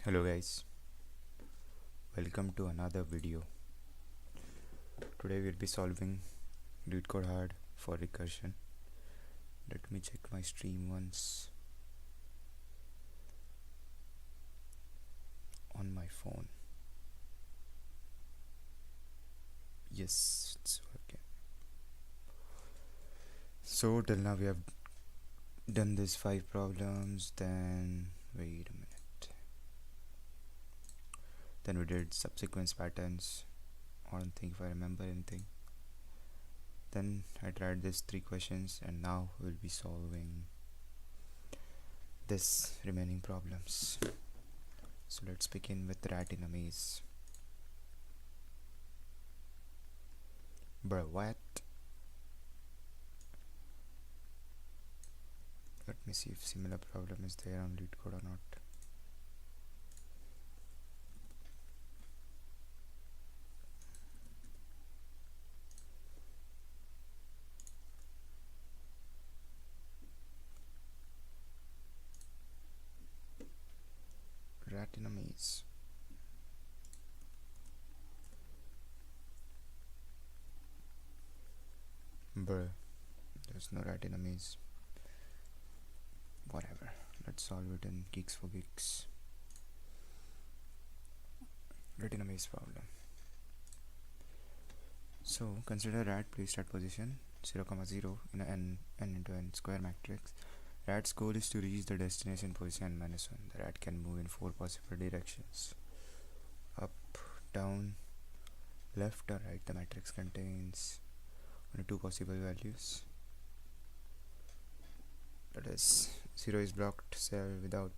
Hello guys, welcome to another video. Today we'll be solving lead code hard for recursion. Let me check my stream once on my phone. Yes, it's working. So till now we have done these 5 problems, then wait a minute. Then we did subsequence patterns. I don't think if I remember anything. Then I tried these 3 questions and now we'll be solving this remaining problems. So let's begin with rat in a maze. Bro, what? Let me see if similar problem is there on lead code or not. Rat in a maze. Bruh, there's no rat in a maze. Whatever, let's solve it in Geeks for Geeks. Rat in a maze problem. So consider rat placed at position 0, 0 in a n into n square matrix. Rat's goal is to reach the destination position n-1. The rat can move in 4 possible directions: up, down, left or right. The matrix contains only 2 possible values, that is 0 is blocked cell without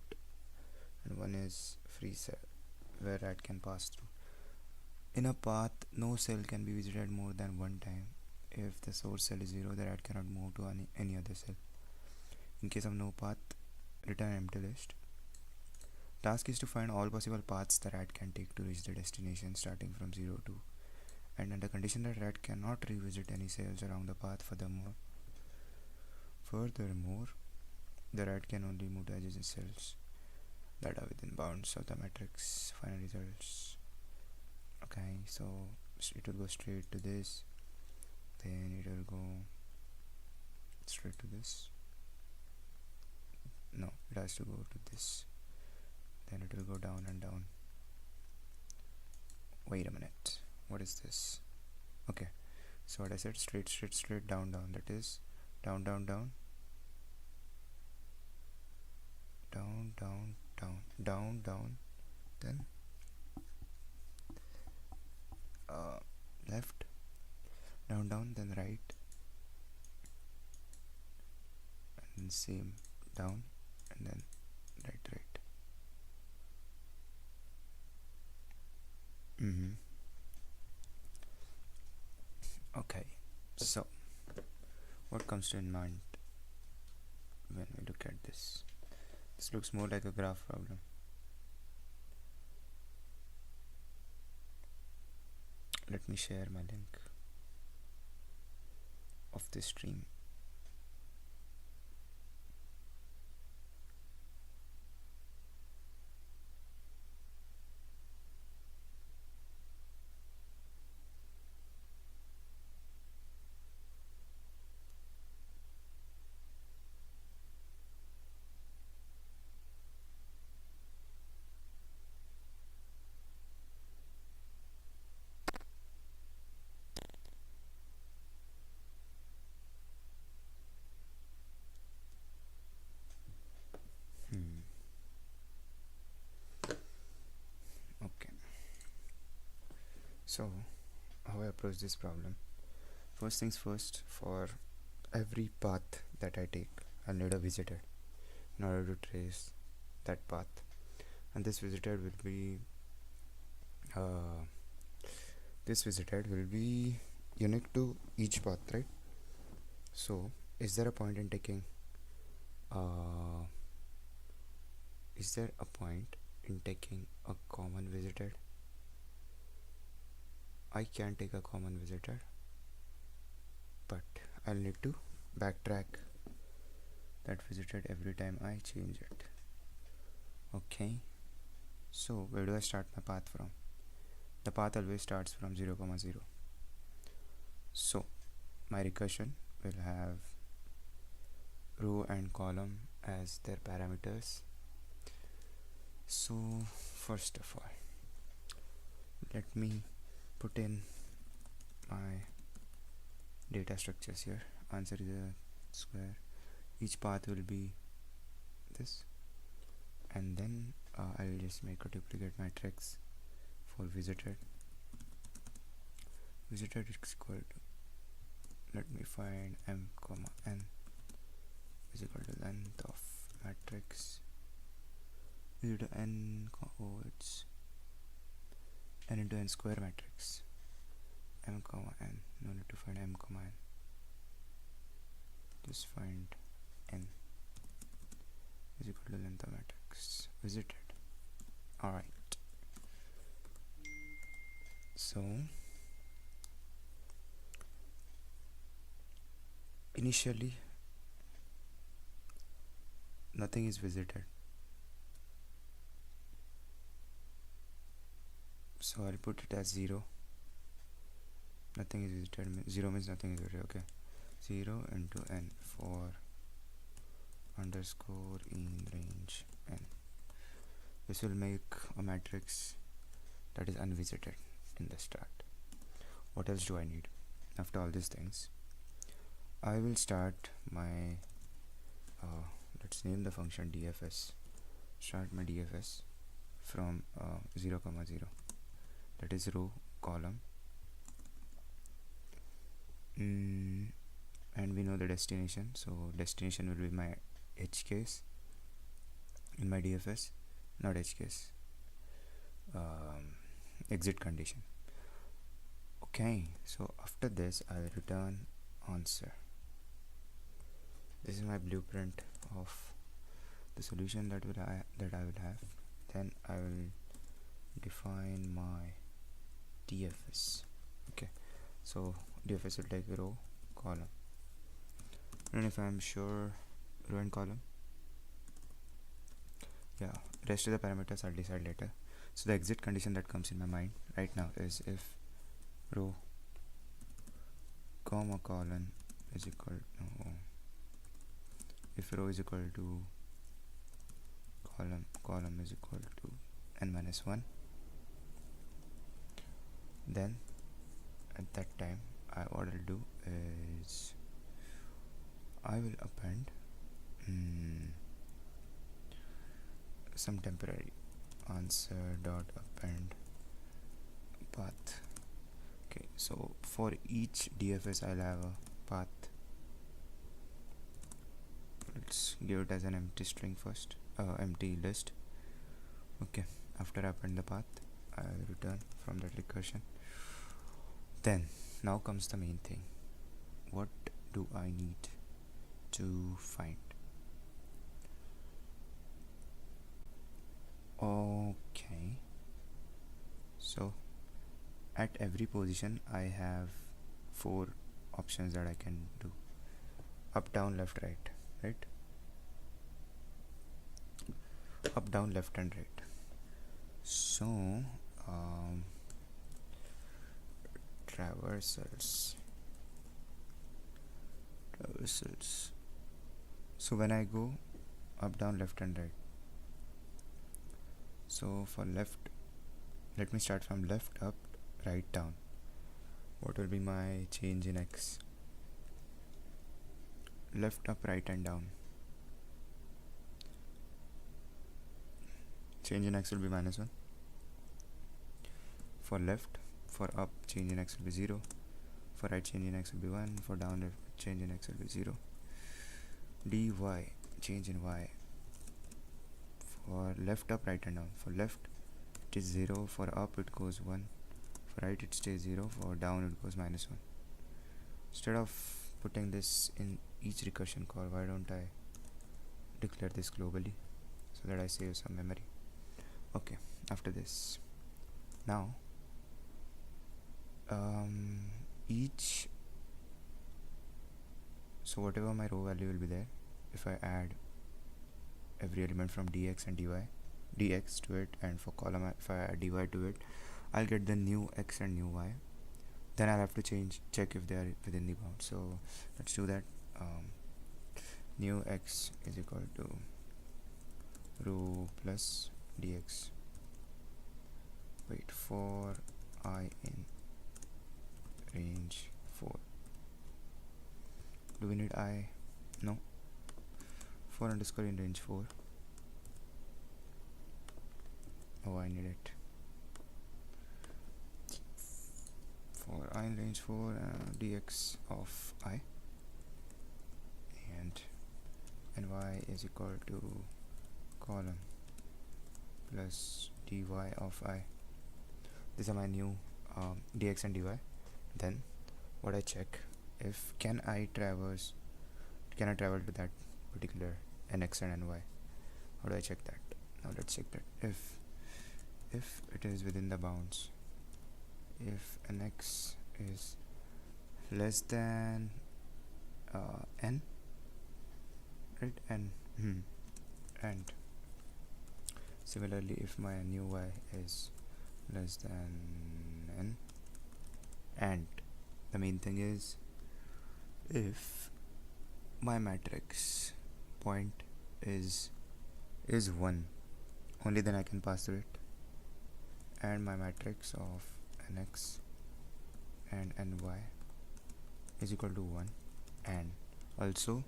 and 1 is free cell where rat can pass through. In a path, no cell can be visited more than one time. If the source cell is 0, the rat cannot move to any other cell. In case of no path, return empty list. Task is to find all possible paths the rat can take to reach the destination starting from 0 to, and under condition that rat cannot revisit any cells along the path. Furthermore, the rat can only move to adjacent cells that are within bounds of the matrix final results. Okay, so it will go straight to this, then it will go straight to this. No, it has to go to this, then it will go down and down. Wait a minute, what is this? Okay, so what I said, straight, down, that is down, down, down, down, down, down, down, down, then left, down, down, then right, and same down, and then right. Okay, so what comes to in mind when we look at this? This looks more like a graph problem. Let me share my link of this stream. Okay, so how I approach this problem: first things first, for every path that I take, I'll need a visited in order to trace that path, and this visited will be unique to each path, right? So is there a point in taking a common visited? I can take a common visited, but I'll need to backtrack that visited every time I change it. Okay, So where do I start my path from? The path always starts from 0, 0. So my recursion will have row and column as their parameters. So first of all, let me put in my data structures here. Answer is a square. Each path will be this, and then I'll just make a duplicate matrix for visited. Visited is equal to, let me find m comma n is equal to length of matrix. Is it n? Oh, it's n into n square matrix. M comma n. No need to find m comma n. Just find n is equal to length of matrix visited. Alright. So initially nothing is visited. So I'll put it as 0. Nothing is visited. 0 means nothing is visited. Okay. 0 into n for underscore in range n. This will make a matrix that is unvisited in the start. What else do I need? After all these things, I will start my let's name the function DFS. Start my DFS from 0, 0. That is row, column, and we know the destination. So destination will be my edge case in my DFS, not edge case, exit condition. Okay, so after this I'll return answer. This is my blueprint of the solution that I will have. Then I will define my DFS. Okay, so DFS will take row, column, and if I'm sure row and column, yeah, rest of the parameters I'll decide later. So the exit condition that comes in my mind right now is if row comma column is equal no, if row is equal to column is equal to n minus 1, then at that time what I'll do is I will append some temporary answer dot append path. Okay, so for each DFS I'll have a path. Let's give it as an empty string first, empty list. Okay, after I append the path, I'll return from that recursion. Then now comes the main thing. What do I need to find? Okay, so at every position I have 4 options that I can do: up, down, left, right, up, down, left, and right. So traversals. So when I go up, down, left, and right, so for left, let me start from left up, right down. What will be my change in x? Left, up, right, and down. Change in x will be -1. For left, for up, change in x will be 0. For right, change in x will be 1. For down, change in x will be 0. dy, change in y. For left, up, right, and down. For left, it is 0. For up, it goes 1. For right, it stays 0. For down, it goes -1. Instead of putting this in each recursion call, why don't I declare this globally so that I save some memory? Okay, after this, now so whatever my row value will be there, if I add every element from dx and dy, dx to it, and for column if I add dy to it, I'll get the new x and new y. Then I'll have to check if they are within the bound. So let's do that. New x is equal to rho plus dx. Wait, for I in range 4. Do we need I? No. For underscore in range 4. Oh, I need it. For I in range 4, dx of I, and ny is equal to column plus dy of I. These are my new dx and dy. Then what I check, if can I travel to that particular nx and ny. How do I check that? Now let's check that. If it is within the bounds, if nx is less than n, right, and similarly if my new y is less than n, and the main thing is if my matrix point is 1, only then I can pass through it, and my matrix of nx and ny is equal to 1, and also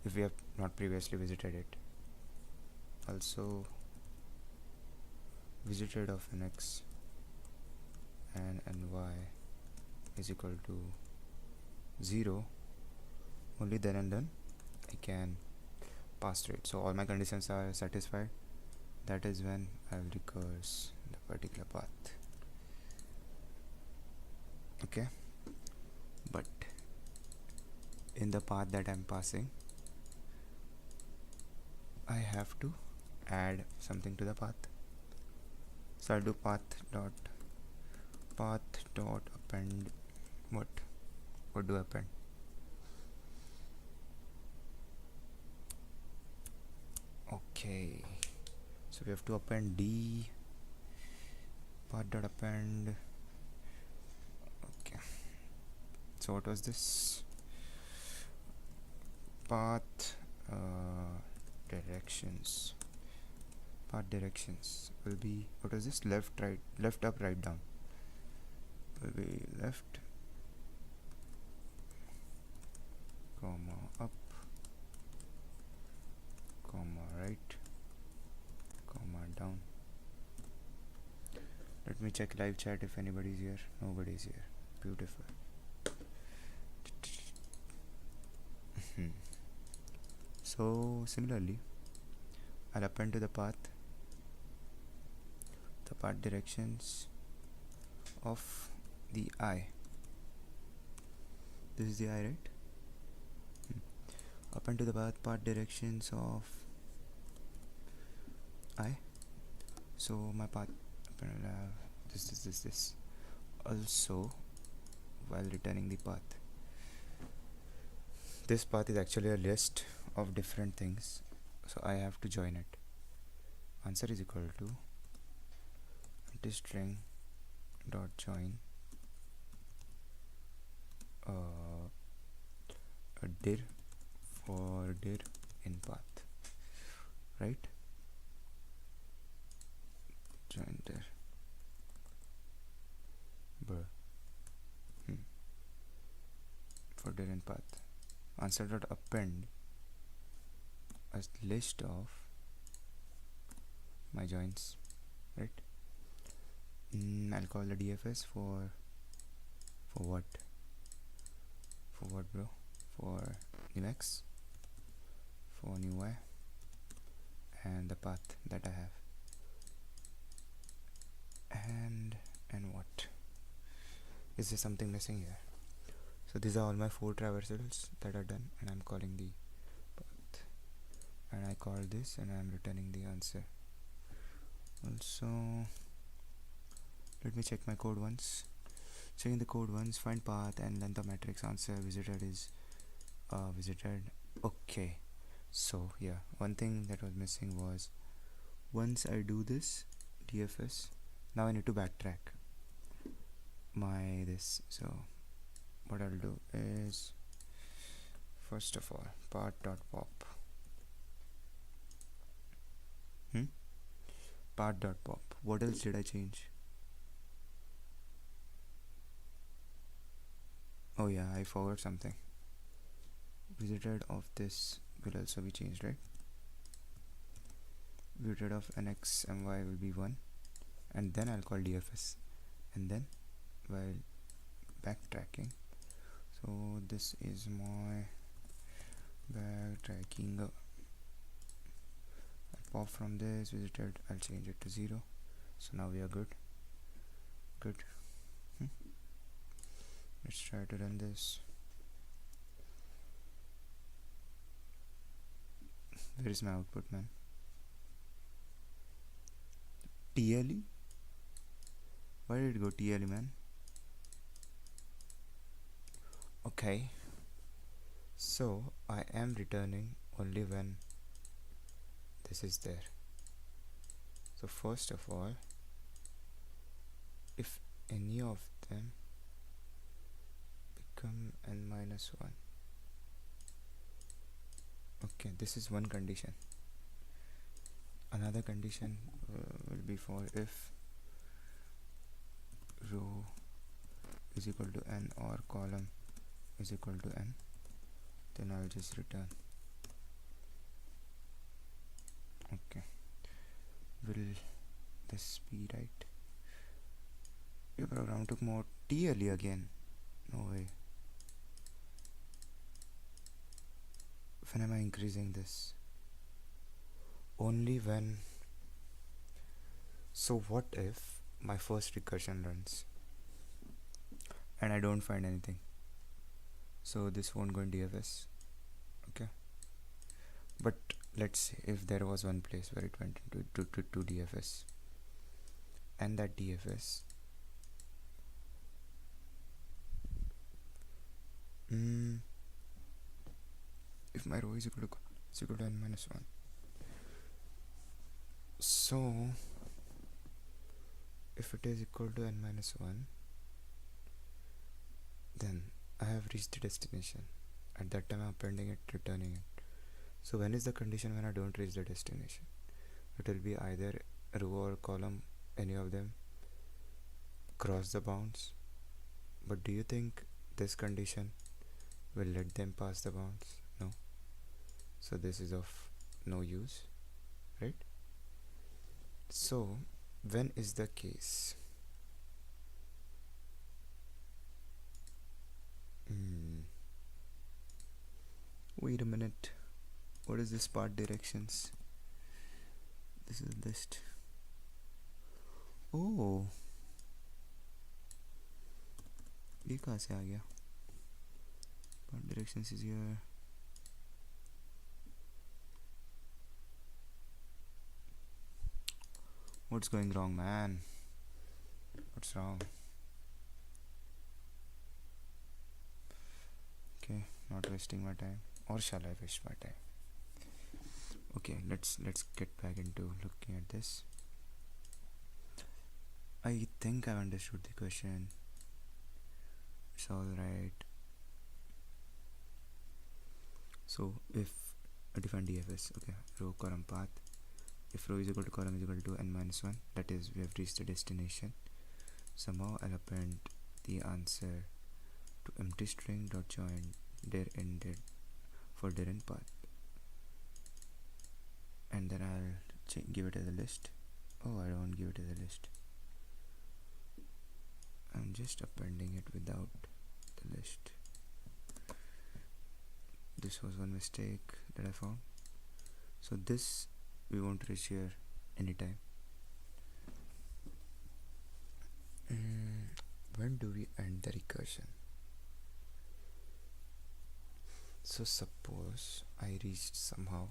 if we have not previously visited it, also visited of nx and ny is equal to 0, only then and then I can pass through it. So all my conditions are satisfied. That is when I will recurse the particular path. Okay, but in the path that I'm passing, I have to add something to the path. So I'll do path dot append. What do I append? Okay, so we have to append d path dot append. Okay, so what was this? Path directions. Path directions will be, what was this? Left, right, left, up, right, down. Will be left, comma, up, comma, right, comma, down. Let me check live chat if anybody's here. Nobody's here. Beautiful. So similarly, I'll append to the path directions of the I. This is the I, right? Append to the path directions of I. So my path append will have this. Also, while returning the path, this path is actually a list of different things, so I have to join it. Answer is equal to string dot join a dir for dir in path, right? Join dir for dir in path. Answer dot append a list of my joins, right? I'll call the DFS for what? For what, bro? For new x, for new y, and the path that I have. And what? Is there something missing here? So these are all my 4 traversals that are done, and I'm calling the path, and I call this, and I'm returning the answer. Also, let me check my code once. Checking the code once, find path and length of matrix. Answer visited is visited. Okay, so yeah, one thing that was missing was Once I do this DFS, now I need to backtrack my this. So what I'll do is, first of all, part.pop part.pop. What else did I change? Oh yeah, I forgot something. Visited of this will also be changed, right? Visited of nx and y will be 1, and then I'll call DFS, and then while backtracking, so this is my backtracking. I'll pop from this visited, I'll change it to 0. So now we are good. Let's try to run this. Where is my output, man? TLE? Why did it go TLE, man? Okay, so I am returning only when this is there. So first of all, if any of them become n-1, okay, this is one condition. Another condition will be for if row is equal to n or column is equal to n, then I'll just return. Okay, will this be right? Your program took more TLE again. No way. When am I increasing this? Only when. So what if my first recursion runs and I don't find anything? So this won't go in DFS. Okay, but let's say if there was one place where it went into to DFS, and that DFS if my row is equal to n-1, so if it is equal to n-1, then I have reached the destination. At that time I'm appending it, returning it. So when is the condition when I don't reach the destination? It will be either row or column, any of them cross the bounds. But do you think this condition will let them pass the bounds? No. So this is of no use, right? So when is the case? Wait a minute. What is this part directions? This is list. Oh, ये कहाँ से आ गया? Part directions is here. What's going wrong, man? What's wrong? Okay, not wasting my time. Or shall I waste my time? Okay, let's get back into looking at this. I think I've understood the question. It's all right. So if I define DFS, okay, row column path. If row is equal to column is equal to n-1, that is we have reached the destination. Somehow I'll append the answer to empty string dot join there ended for there end path, and then I'll give it as a list. Oh, I don't give it as a list. I'm just appending it without the list. This was one mistake that I found. So this we won't reach here anytime. When do we end the recursion? So suppose I reached somehow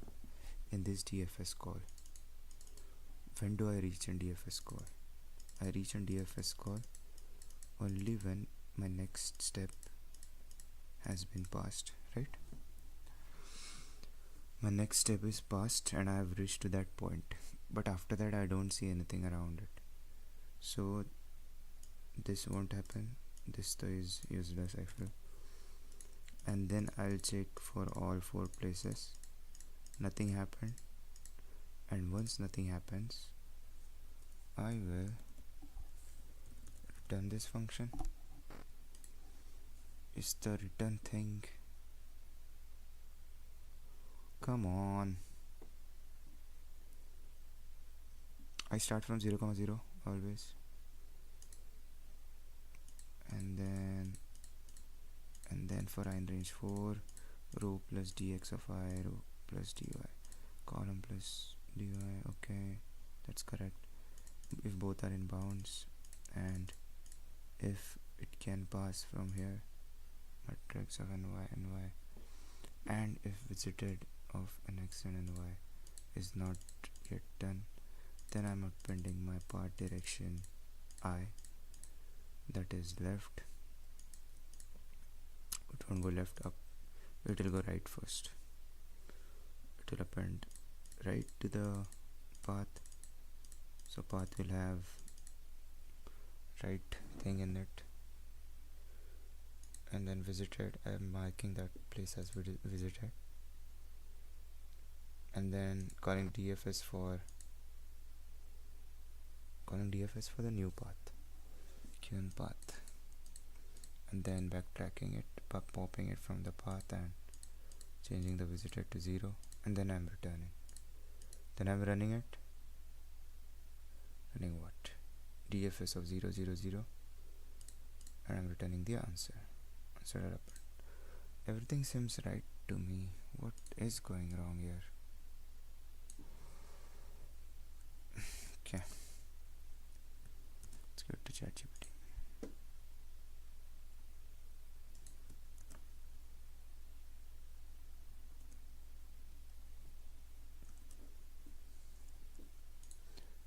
in this DFS call. When do I reach in DFS call? I reach in DFS call only when my next step has been passed, right? My next step is passed and I have reached to that point. but after that I don't see anything around it, so this won't happen. This though is useless I feel. And then I'll check for all 4 places. Nothing happened, and once nothing happens I will return this function. Is the return thing, come on. I start from 0, 0 always, and then for I in range 4, row plus dx of I, row plus dy, column plus dy. Okay, that's correct if both are in bounds, and if it can pass from here, matrix of ny and y, and if visited of an x and y is not yet done, then I'm appending my path direction I, that is left. It won't go left up, it will go right first. It will append right to the path, so path will have right thing in it. And then visited, I am marking that place as visited, and then calling DFS for the new path, Qn path, and then backtracking it, popping it from the path and changing the visited to 0, and then I'm returning. Then I'm running it, running what? DFS of 0, 0, 0, and I'm returning the answer. Everything seems right to me. What is going wrong here? Okay, let's go to ChatGPT.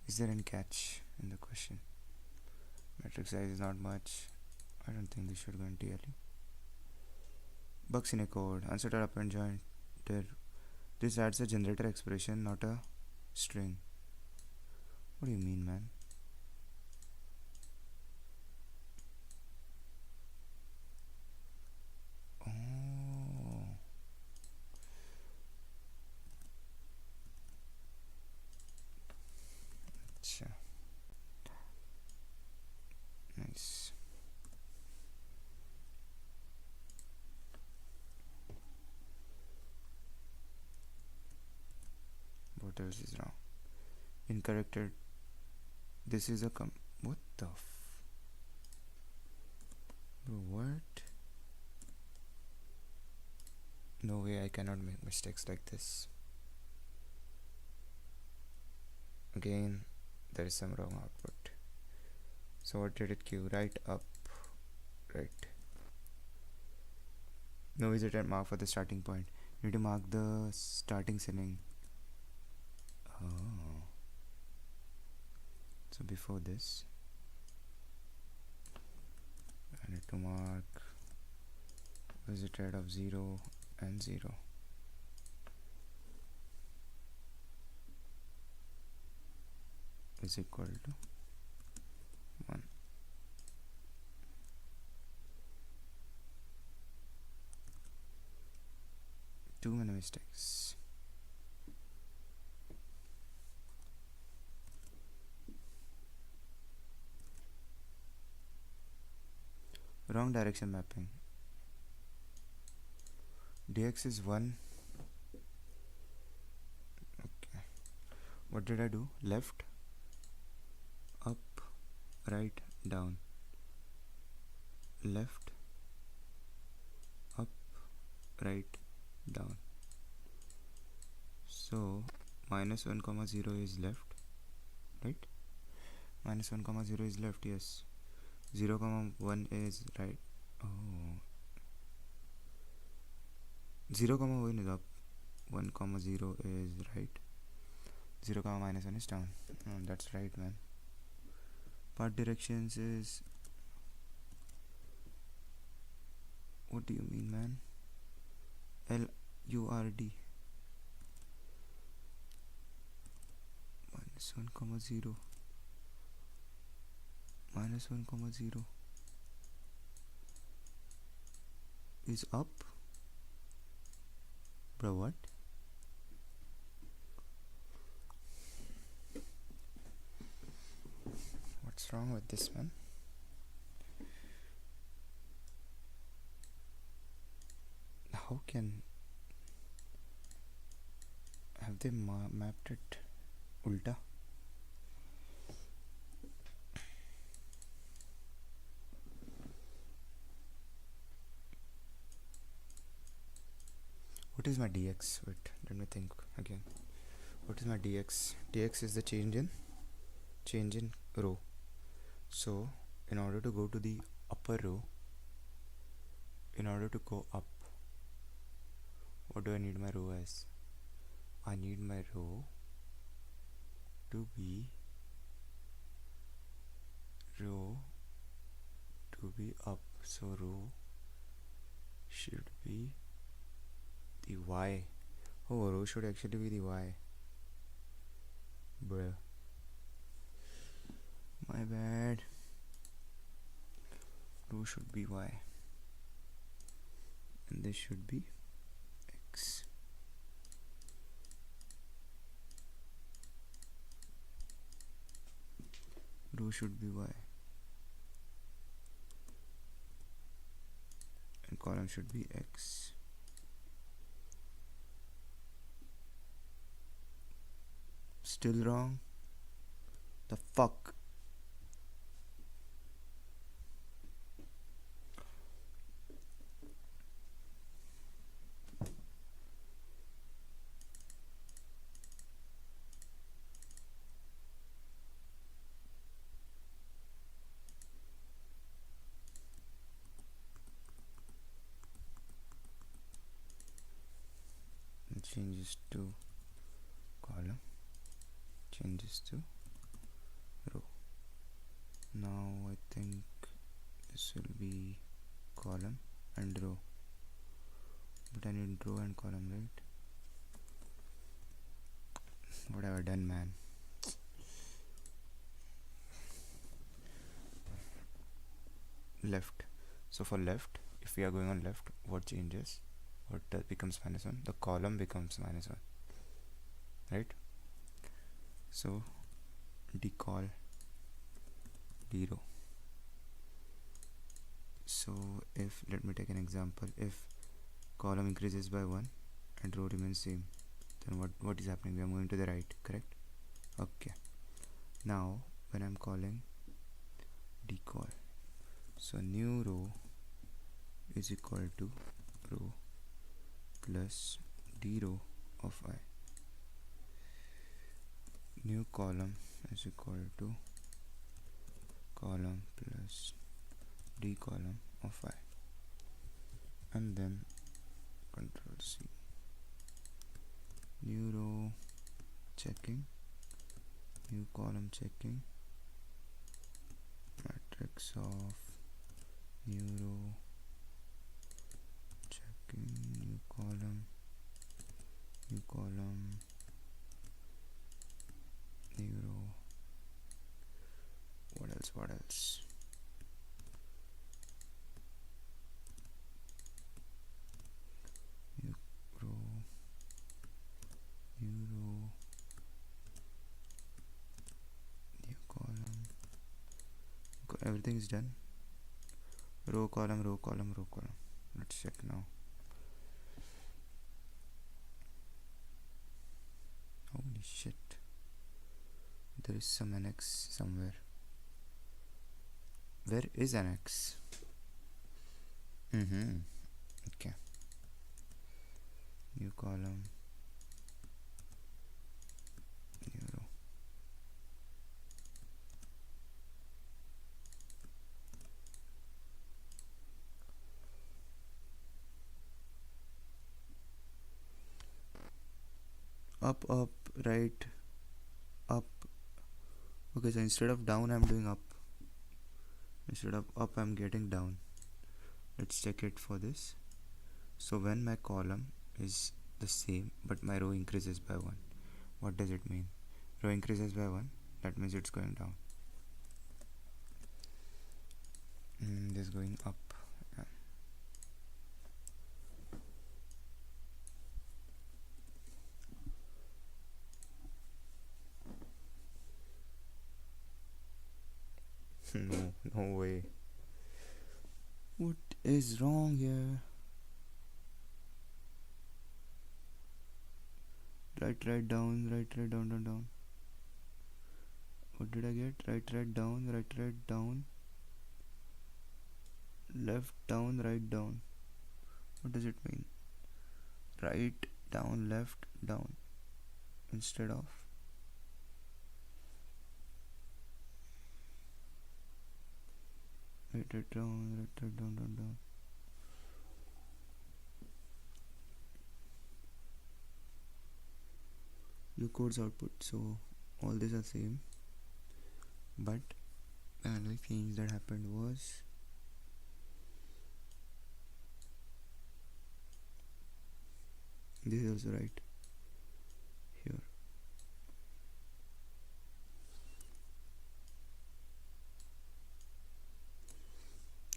Is there any catch in the question? Matrix size is not much. I don't think this should go in TLE. Bugs in a code. Unsettled append joint. This adds a generator expression, not a string. What do you mean, man? Oh. Achha. Nice. What else is wrong? Incorrected. This is a what the what? No way, I cannot make mistakes like this. Again, there is some wrong output. So what did it queue? Right up, right. No visited mark for the starting point. You need to mark the starting setting. Oh. So before this, I need to mark visited of 0 and 0. Is equal to 1. Too many mistakes. Wrong direction mapping. Dx is 1. Okay. What did I do? Left, up, right, down. Left, up, right, down. So -1, 0 is left, right? -1, 0 is left, yes. 0, 1 is right. Oh. 0, 1 is up. 1, 0 is right. 0, -1 is down. That's right, man. Path directions is... What do you mean, man? LURD. 1 comma 0 minus 1 comma 0 is up. Bro, what? What's wrong with this, man? How can have they mapped it ulta? What is my dx? Wait, let me think again. What is my dx? Dx is the change in row. So in order to go to the upper row, in order to go up, what do I need my row as? I need my row to be up. So row should be the y. Oh, row should actually be the y. Bruh, my bad. Row should be y and this should be x. Row should be y and column should be x. Still wrong? The fuck? It changes to column, changes to row. Now I think this will be column and row, but I need row and column, right? What have I done, man? Left. So for left, if we are going on left, what changes? What becomes -1? The column becomes -1, right? So decol row. So if, let me take an example, if column increases by 1 and row remains same, then what is happening? We are moving to the right, correct? Okay. Now when I'm calling decol, so new row is equal to row plus d row of I. New column is equal to column plus d column of I, and then control C. New row checking, new column checking, matrix of new row checking, new column, new row. What else? New row, new column. Everything is done. Row, column. Let's check now. Holy shit, there is some NX somewhere. Where is NX? Okay. New column, new row. Up, right, up. Okay, so instead of down I'm doing up, instead of up I'm getting down. Let's check it for this. So when my column is the same but my row increases by 1, what does it mean? row increases by 1, that means it's going down. This is going up. No way. What is wrong here? Right, down, down. What did I get? Right, down. Left, down, right, down. What does it mean? Right, down, left, down. Instead of right, down, down. Your code's output, so all these are same, but the only change that happened was this is also right here.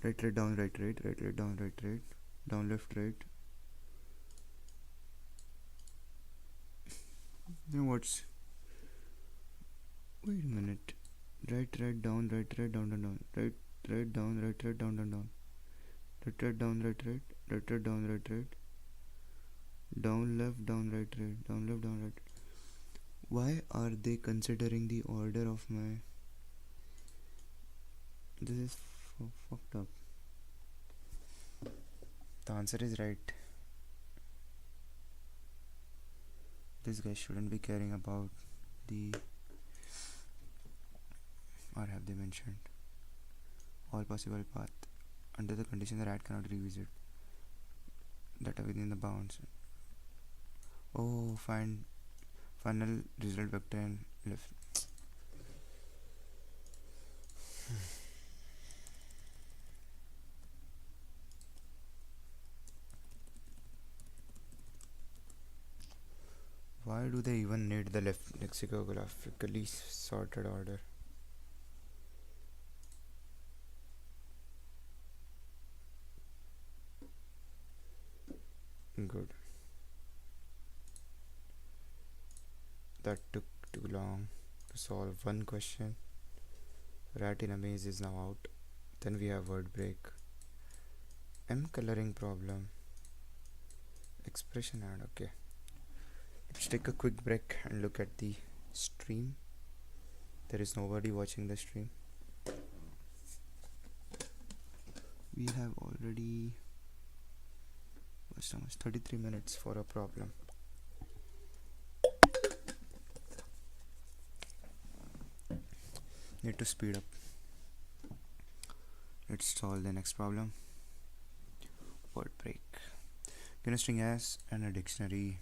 Right, down, right, down, right, down, left, right. Then what's, wait a minute, right, down, down, right, down, down, right, down, right, down, down, right, down, right, down, right, down, left, down, right, down, left, down, right. Why are they considering the order of my, this is fucked up. The answer is right. This guy shouldn't be caring about the, or have they mentioned all possible path under the condition that rat cannot revisit data within the bounds. Oh, find final result vector and left. Why do they even need the lexicographically sorted order? Good. That took too long to solve one question. Rat in a maze is now out. Then we have word break. M coloring problem. Expression and okay. Let's take a quick break and look at the stream. There is nobody watching the stream. We have already almost 33 minutes for a problem. Need to speed up. Let's solve the next problem. Word break. Given a string S and a dictionary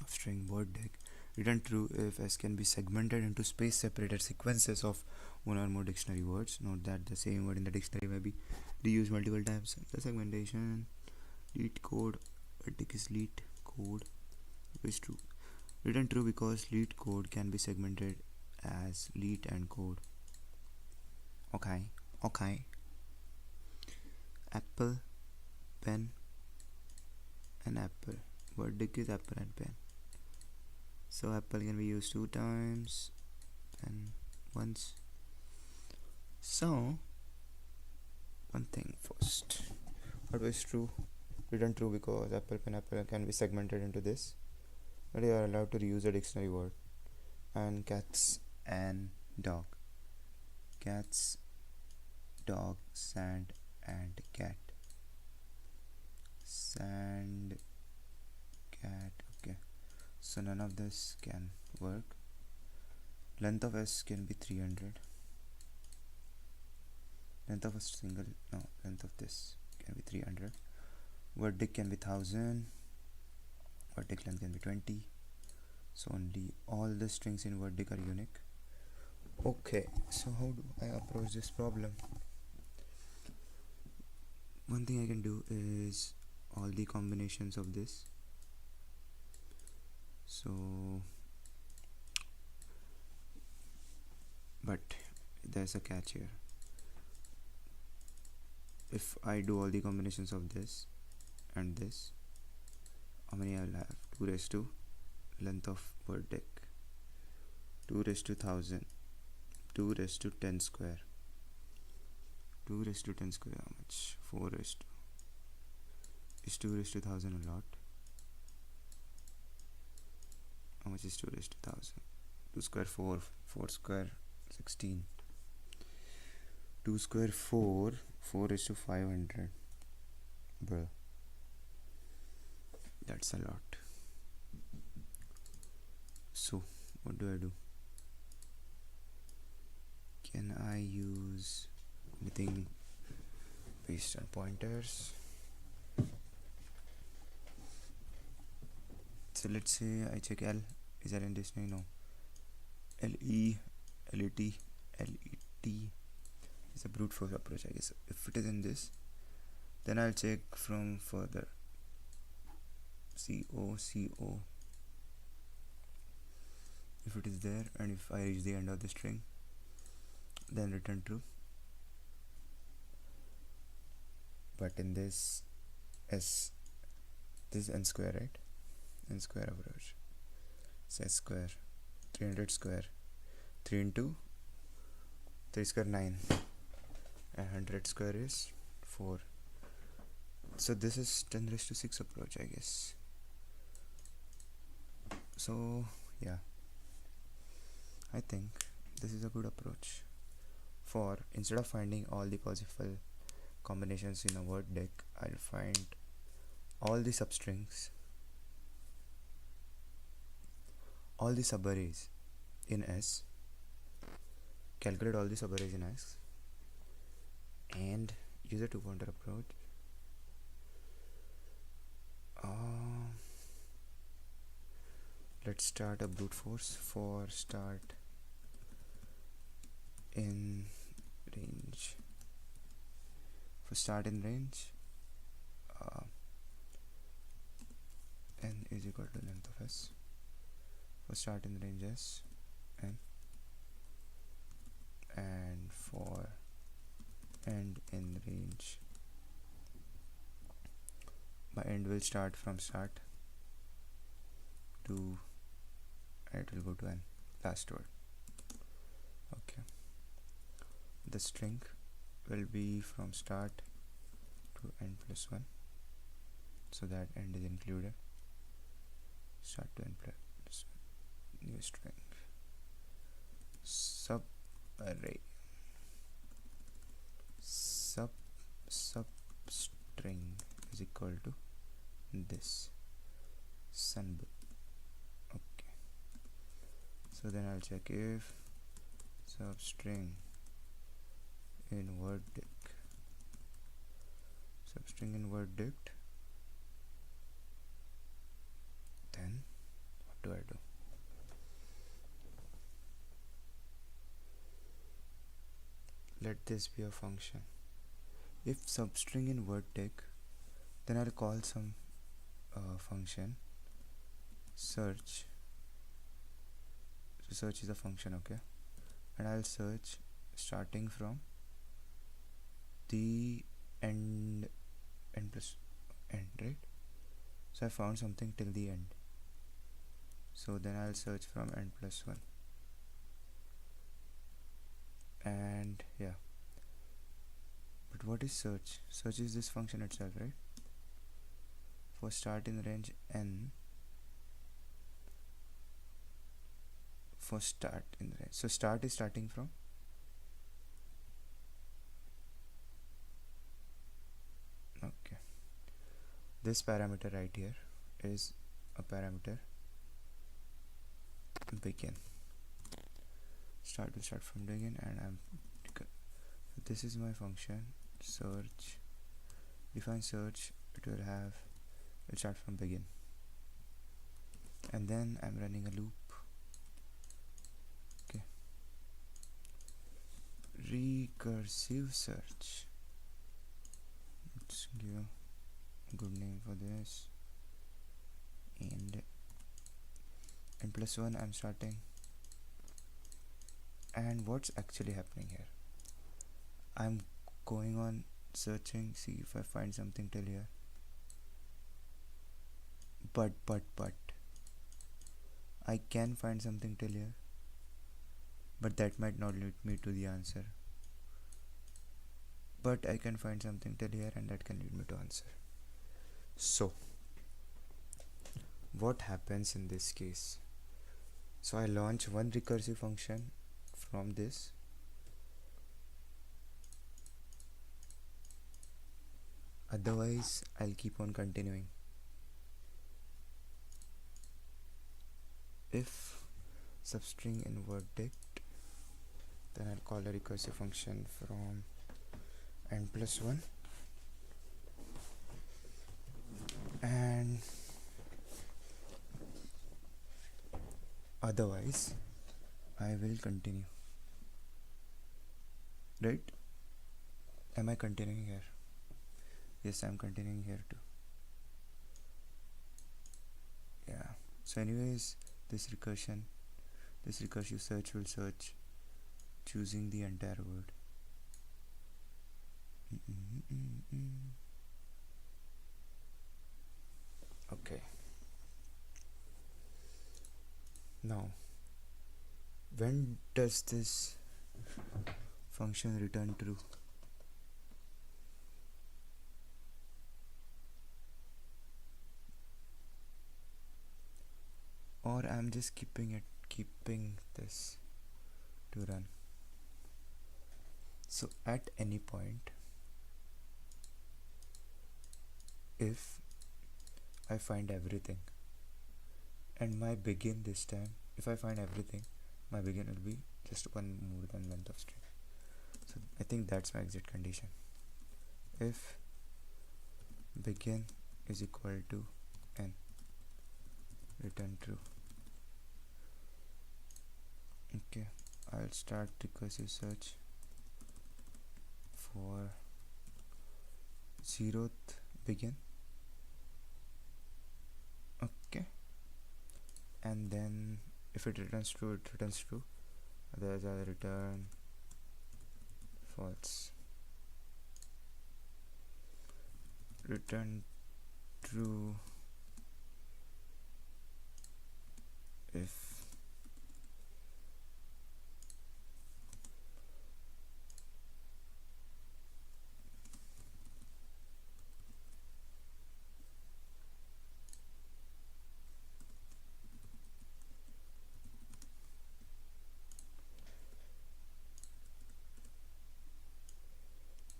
of string word dig, return true if S can be segmented into space separated sequences of one or more dictionary words. Note that the same word in the dictionary may be reused multiple times. The segmentation lead code dig is lead code is true. Return true because lead code can be segmented as lead and code. Okay. Apple, pen, and apple. Word dig is apple and pen. So apple can be used 2 times and once. So one thing first. What was true? Return true because apple, pen, apple can be segmented into this. But you are allowed to reuse a dictionary word. And cats and dog. Cats, dog, sand, and cat. Sand, cat. Okay. So none of this can work. Length of S can be 300. Length of a single, no, length of this can be 300. Word dig can be 1000. Word dig length can be 20. So only all the strings in word dig are unique. Okay, so how do I approach this problem? One thing I can do is all the combinations of this. So but there's a catch here. If I do all the combinations of this and this, how many I'll have? 2 raised to length of word deck, 2 raised to 1000, 2 raised to 10 square, 2 raised to 10 square, how much? 4 raised to, is 2 raised to 1000 a lot? How much is 2 raised to 1000? 2 square 4, 4 square 16, 2 square 4, 4 raised to 500, bruh, that's a lot. So what do? Can I use anything based on pointers? So let's say I check L. Is L in dictionary? No. LE, LET, LET is a brute force approach, I guess. If it is in this, then I'll check from further. CO. If it is there, and if I reach the end of the string, then return true. But in this S, this is n square, right? N square approach. So S square, 300 square, 3 into 3 square 9, and 100 square is 4. So this is 10 raised to 6 approach, I guess. So yeah, I think this is a good approach for, instead of finding all the possible combinations in a word deck, I'll find all the substrings, all the subarrays in S, calculate all the subarrays in S, and use a 2-pointer approach. Let's start a brute force for start in range. For start in range, n is equal to length of S. For start in range S, n, and for end in range, my end will start from start to, it will go to n, last word. Okay, the string will be from start to n plus 1, so that end is included. Start to n plus 1, new string, sub array, sub string is equal to this symbol. Okay, so then I'll check if substring in word dict, substring in word dict, then what do I do? Let this be a function. If substring in word dict, then I'll call some function search. So search is a function, okay, and I'll search starting from the end plus end, right? So I found something till the end, so then I'll search from n plus 1, and yeah. But what is search? Search is this function itself, right? For start in range n, for start in range, so start is starting from okay, this parameter right here is a parameter begin. Start will start from begin, and this is my function search. Define search, it will start from begin, and then I'm running a loop. Okay, recursive search, let's give a good name for this, and n plus 1 I'm starting, and what's actually happening here? I'm going on searching, see if I find something till here. But I can find something till here, but that might not lead me to the answer. But I can find something till here and that can lead me to answer. So what happens in this case? So I launch one recursive function from this, otherwise I'll keep on continuing. If substring in verdict, then I'll call a recursive function from n+1, and otherwise I will continue. Right? Am I continuing here? Yes, I'm continuing here too. Yeah. So anyways, this recursive search will search choosing the entire word. Okay. Now, when does this function return true? Or I'm just keeping this to run. So at any point, if I find everything, and my begin this time, if I find everything, my begin will be just one more than length of string. So I think that's my exit condition. If begin is equal to n, return true. Okay, I'll start recursive search for 0th begin. Okay, and then if it returns true, it returns true, otherwise I'll return false. Return true if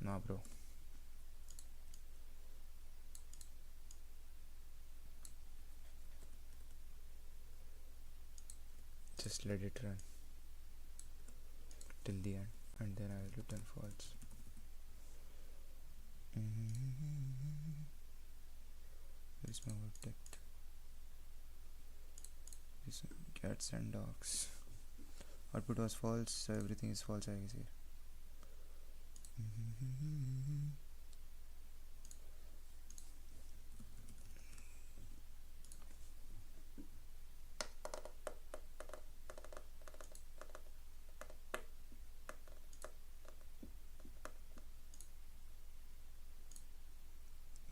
nah bro. Just let it run till the end and then I'll return false. Where's my word depth? This cats and dogs. Output was false, so everything is false, I guess here.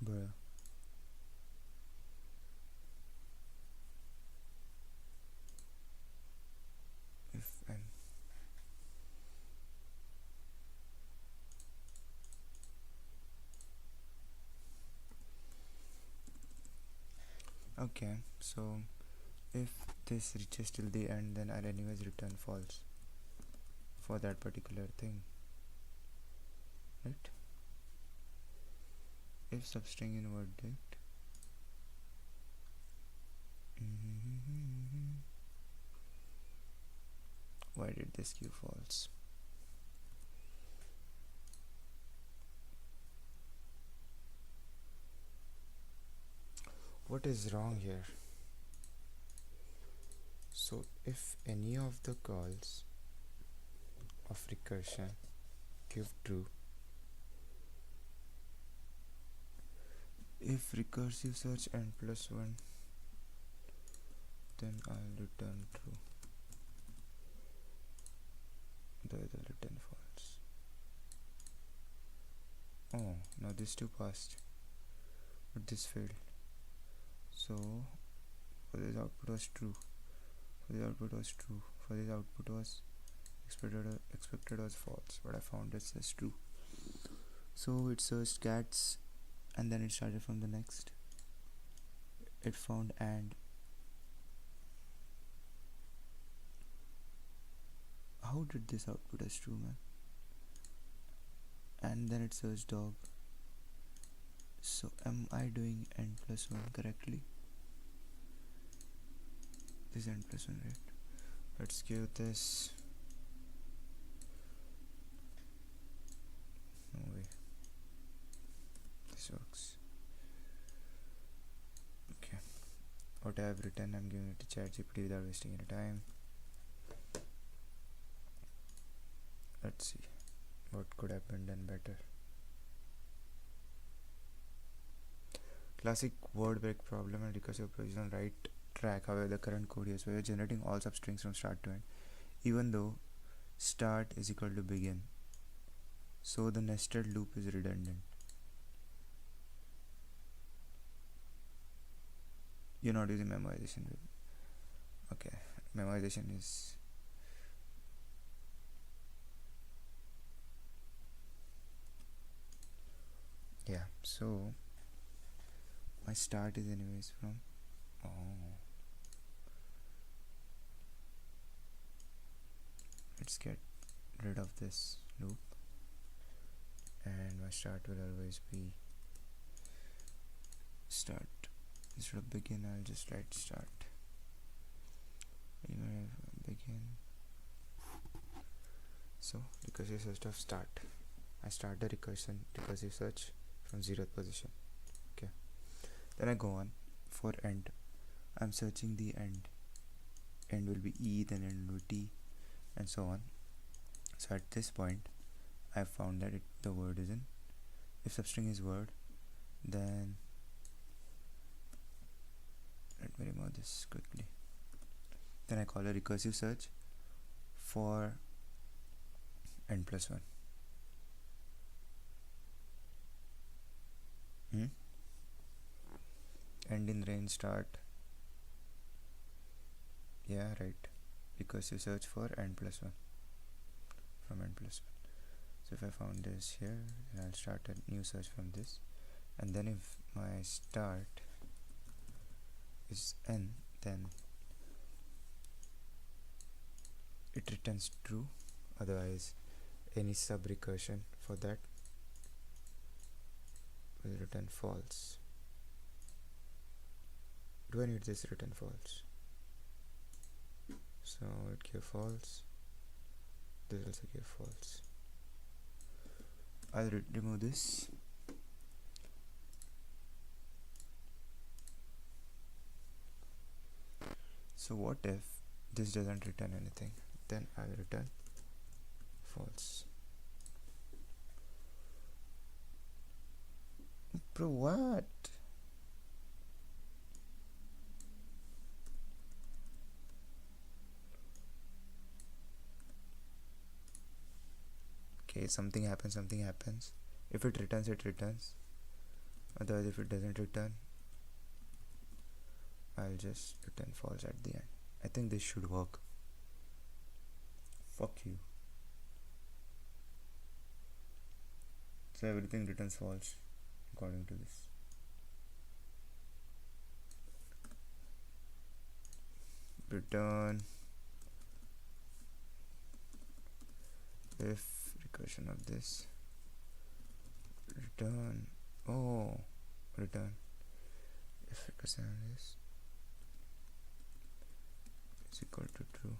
Bruh. If n okay, so if this reaches till the end, then I'll anyways return false for that particular thing, right? If substring in verdict, why did this give false? What is wrong here? So if any of the calls of recursion give true, if recursive search n+1, then I'll return true, Oh, now this too passed, but this failed. So for this output was true, for this output was true, for this output was expected was false, but I found it says true. So it searched cats and then it started from the next. It found and. How did this output as true, man? And then it searched dog. So am I doing n plus 1 correctly? This is n plus 1, right? Let's give this. No way. This works. Okay. What I have written, I'm giving it to ChatGPT without wasting any time. Let's see what could have been done better. Classic word break problem and recursive approach on right track. However, the current code is where you're generating all substrings from start to end, even though start is equal to begin. So the nested loop is redundant. You're not using memoization. Okay, memoization is. Yeah, so my start is anyways from. Oh. Let's get rid of this loop, and my start will always be start. Instead of begin, I'll just write start. Begin. So recursive search of start. I start the recursive search from 0th position. Okay. Then I go on for end. I'm searching the end. End will be E, then end will be T, and so on. So at this point, I found that the word is in. If substring is word, then let me remove this quickly. Then I call a recursive search for n plus 1. End in range start. Yeah, right. Recursive search for n plus 1 from n plus 1. So if I found this here, then I'll start a new search from this, and then if my start is n, then it returns true. Otherwise, any sub recursion for that will return false. Do I need this return false? So it gave false. This also gave false. I'll remove this. So what if this doesn't return anything? Then I'll return false. Bro, what? Okay, something happens. If it returns, it returns. Otherwise, if it doesn't return, I'll just return false at the end. I think this should work. Fuck you. So everything returns false according to this. Return if recursion of this. Return if recursion of this is equal to true.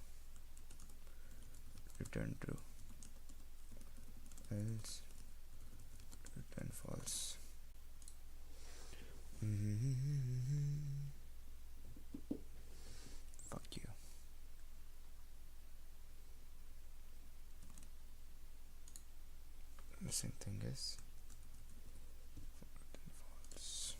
Return true, else return false. Fuck you. Missing thing is return false.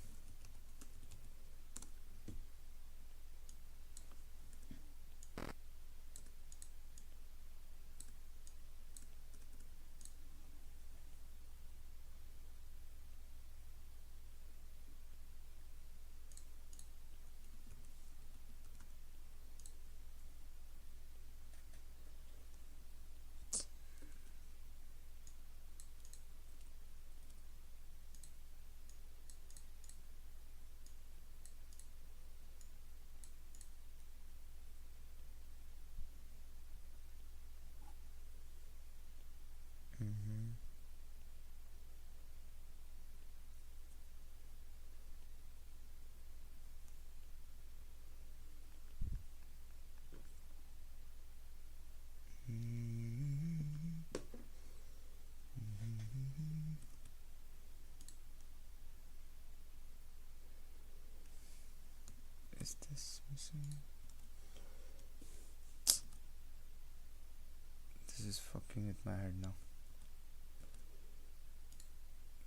is fucking with my head now.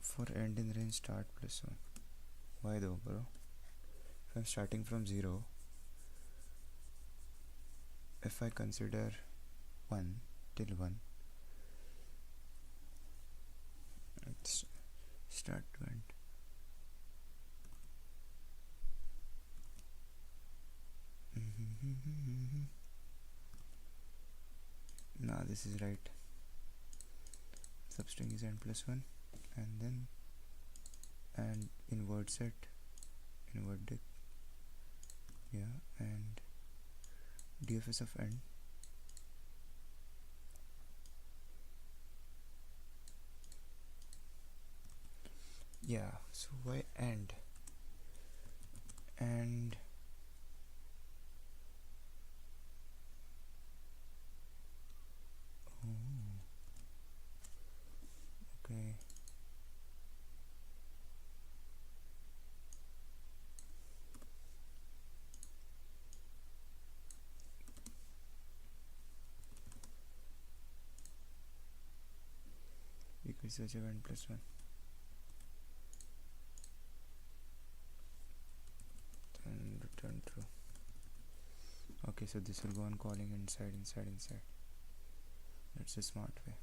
For end in range start +1. Why though, bro? If I'm starting from 0, if I consider 1 till 1, it's start to end. Nah, this is right. Substring is end +1, and then and invert set, invert dict, yeah, and DFS of end. Yeah, so why end? And okay. Equals such a end +1. Then return true. Okay, so this will go on calling inside. That's a smart way.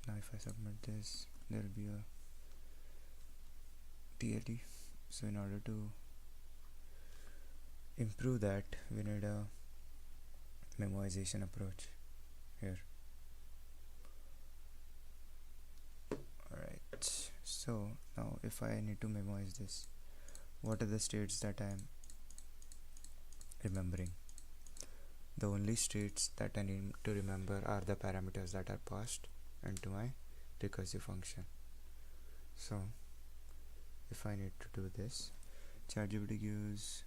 Now if I submit this, there will be a TLE. So in order to improve that, we need a memoization approach here. Alright, so now if I need to memorize this, what are the states that I am remembering? The only states that I need to remember are the parameters that are passed into my recursive function. So if I need to do this, ChatGPT gives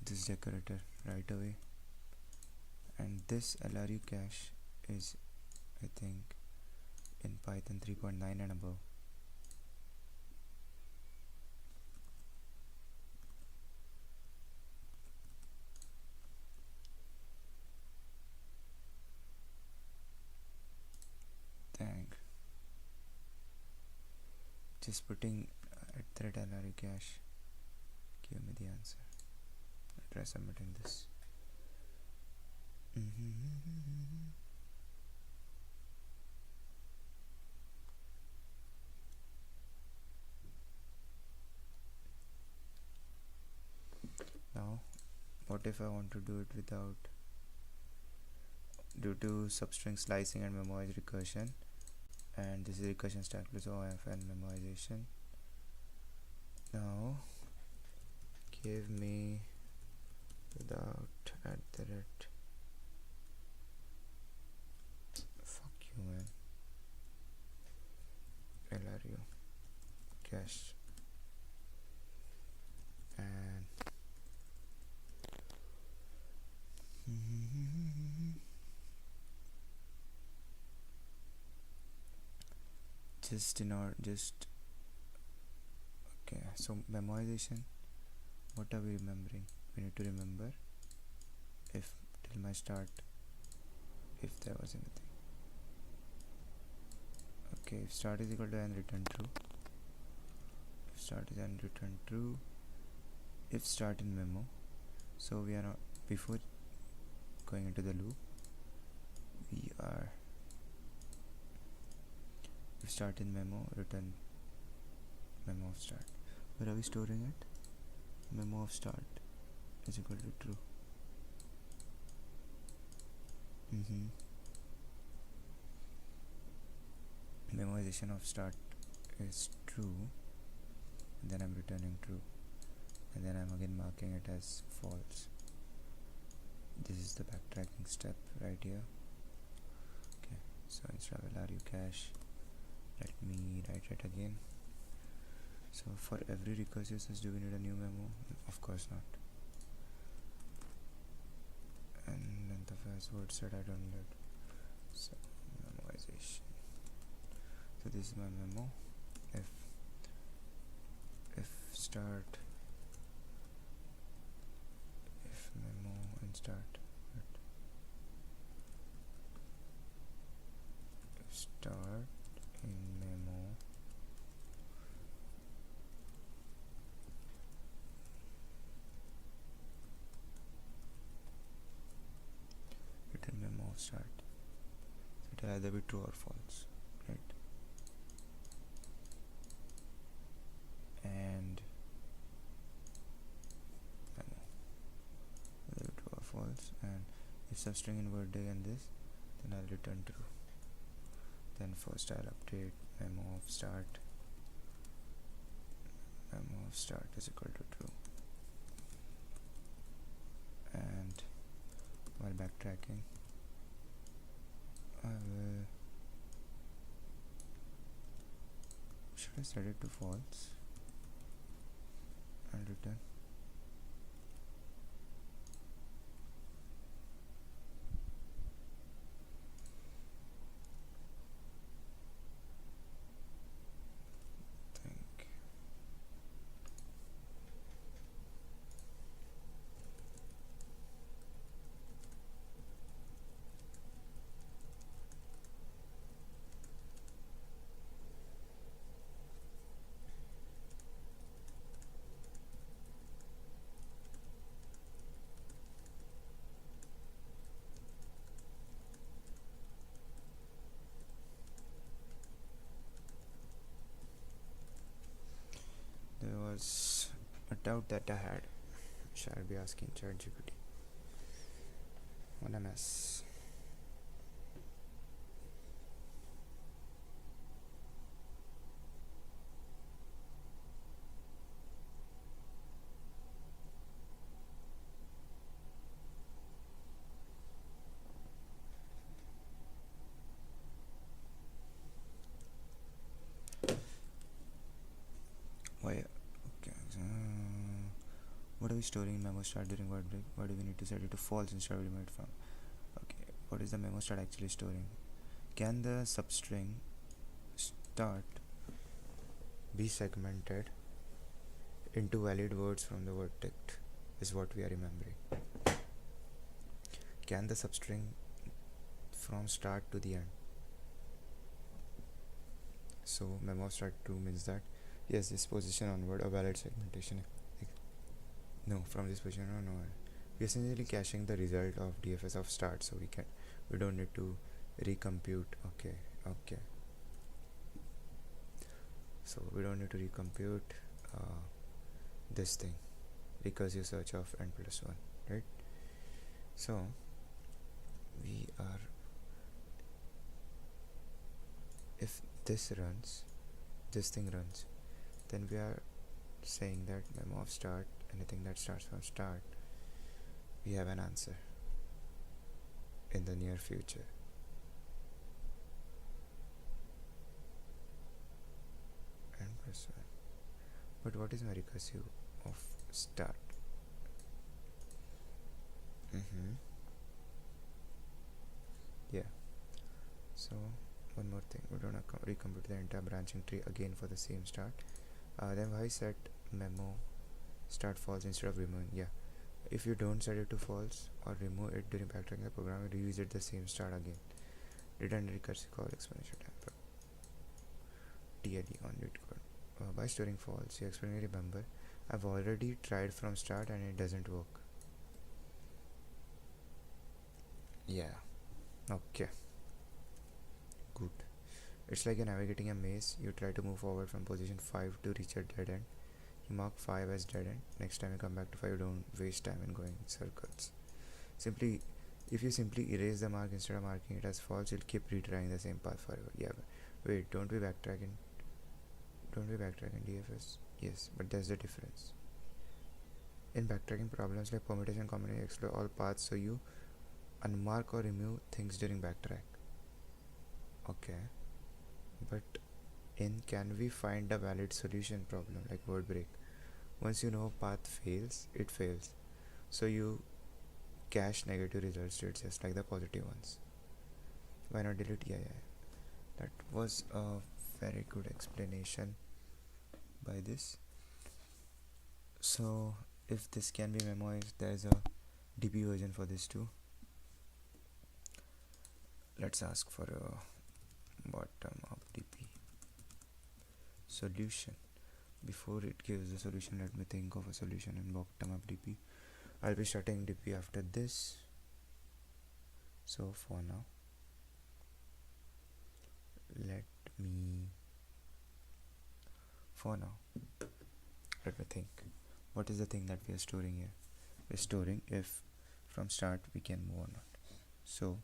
this decorator right away, and this LRU cache is, I think, in Python 3.9 and above. Dang. Just putting @LRU cache give me the answer. I'll try submitting this. Now what if I want to do it without, due to substring slicing and memoize recursion, and this is recursion stack plus OF and memoization. Now give me without fuck you man, LRU cache, and okay, so memoization, what are we remembering? We need to remember if till my start, if there was anything. Okay, if start is equal to and return true, if start is and return true, if start in memo, so we are not, before going into the loop, we are if start in memo, return memo of start. Where are we storing it? Memo of start is equal to true. Memoization of start is true, and then I'm returning true, and then I'm again marking it as false. This is the backtracking step right here. Okay, so instead of LRU cache, let me write it again. So for every recursive search, do we need a new memo? Of course not. And length of as word set I don't need. So memoization. So this is my memo. If start, if memo start. Start in memo return memo of start. It will either be true or false, right? And memo either true or false, and if substring in word day and this, then I'll return true. Then first I'll update memo of start is equal to true, and while backtracking should I set it to false and return? There was a doubt that I had, which I'll be asking ChatGPT. What a mess. Why? Okay. What are we storing in memo start during word break? Why do we need to set it to false instead of limit from? Okay. What is the memo start actually storing? Can the substring start be segmented into valid words from the word ticked? Is what we are remembering. Can the substring from start to the end? So memo start true means that yes, this position onward a valid segmentation. No, from this position on, no. We're essentially caching the result of DFS of start, so we don't need to recompute. Okay. So we don't need to recompute this thing, recursive search of n+1, right? So if this thing runs, then we are saying that memo of start, anything that starts from start, we have an answer in the near future. n+1. But what is my recursive of start? Yeah. So one more thing, we don't recompute the entire branching tree again for the same start. Then why set memo start false instead of removing? Yeah, if you don't set it to false or remove it during backtracking the program, you revisit the same start again. Return recursive call exponential time TLE on root code. By storing false, you explicitly remember I've already tried from start and it doesn't work. Yeah. Okay. Good. It's like you're navigating a maze. You try to move forward from position 5 to reach a dead end. You mark 5 as dead end. Next time you come back to 5, you don't waste time in going in circles. If you simply erase the mark instead of marking it as false, you'll keep retrying the same path forever. Yeah, but wait, don't we backtrack in DFS? Yes, but there's the difference. In backtracking problems like permutation combination, explore all paths, so you unmark or remove things during backtrack. Okay, but in can we find a valid solution problem like word break? Once you know path fails, it fails, so you cache negative results to it just like the positive ones. Why not delete? Yeah, that was a very good explanation by this. So if this can be memoized, there's a DP version for this too. Let's ask for a bottom up DP solution. Before it gives the solution, let me think of a solution in bottom up DP. I'll be starting DP after this. So for now, let me think. What is the thing that we are storing here? We're storing if from start we can move or not. So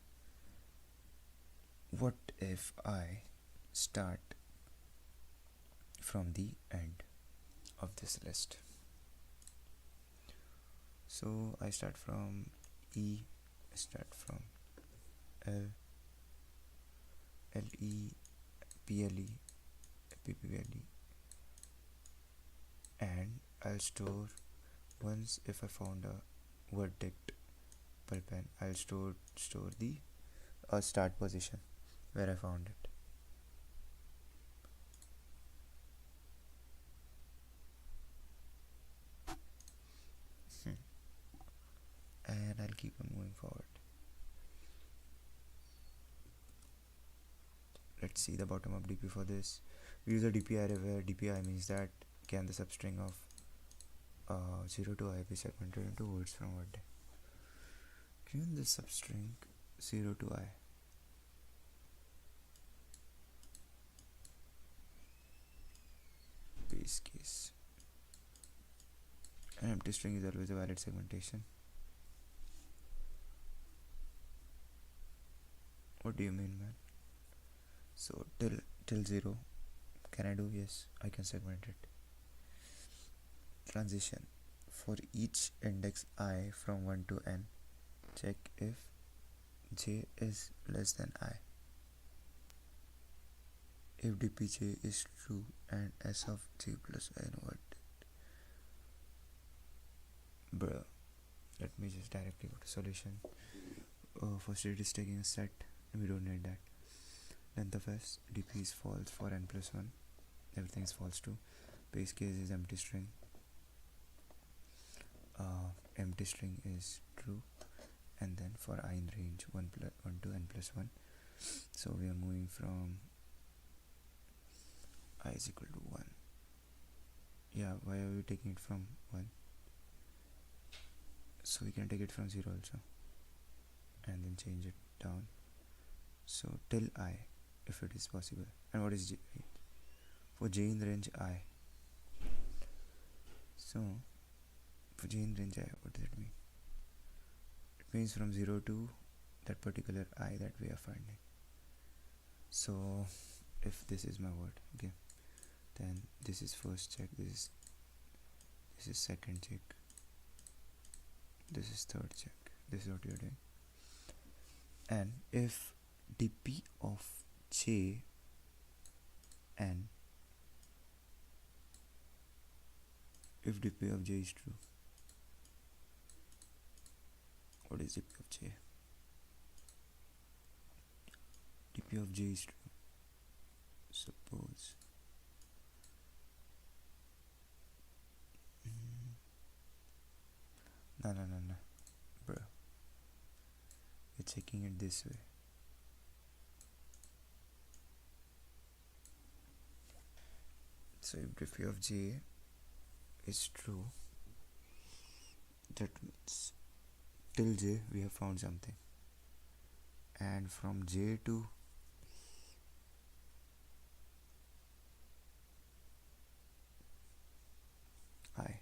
what if I start from the end of this list? So I start from E, I start from L, LE, PLE, PPLE, and I'll store, once if I found a verdict pulpen, I'll store the start position where I found it. And I'll keep on moving forward. Let's see the bottom up DP for this. We use a DP array where DPI means that can the substring of 0 to I be segmented into words from word. Given this substring 0 to I, base case, an empty string is always a valid segmentation. What do you mean, man? So till 0, can I do? Yes, I can segment it. Transition, for each index I from 1 to n, check if j is less than I. If dpj is true and s of j plus n what? Bruh, let me just directly go to solution. First it is taking a set, we don't need that. Length of s, dp is false for n plus 1, everything is false too. Base case is empty string, empty string is true, and then for I in range 1 to n plus 1. So we are moving from I is equal to 1. Yeah, why are we taking it from 1? So we can take it from 0 also, and then change it down. So till I, if it is possible. And what is j? For j in range I. So for j in range I, what does it mean? It means from 0 to that particular I that we are finding. So if this is my word, okay, then this is first check, this is second check, this is third check. This is what you're doing. And if dp of j n, if dp of j is true, what is dp of j? dp of j is true. Suppose no, bro, we're checking it this way. So if dp of j is true, that means till j we have found something, and from j to I,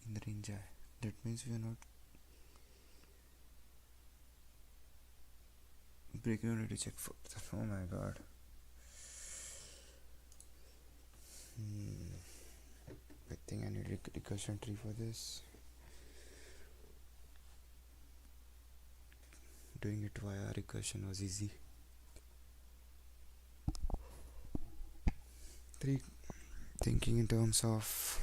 in the range I, that means we are not breaking. You need to check for. Oh my god. I think I need a recursion tree for this. Doing it via recursion was easy. 3. Thinking in terms of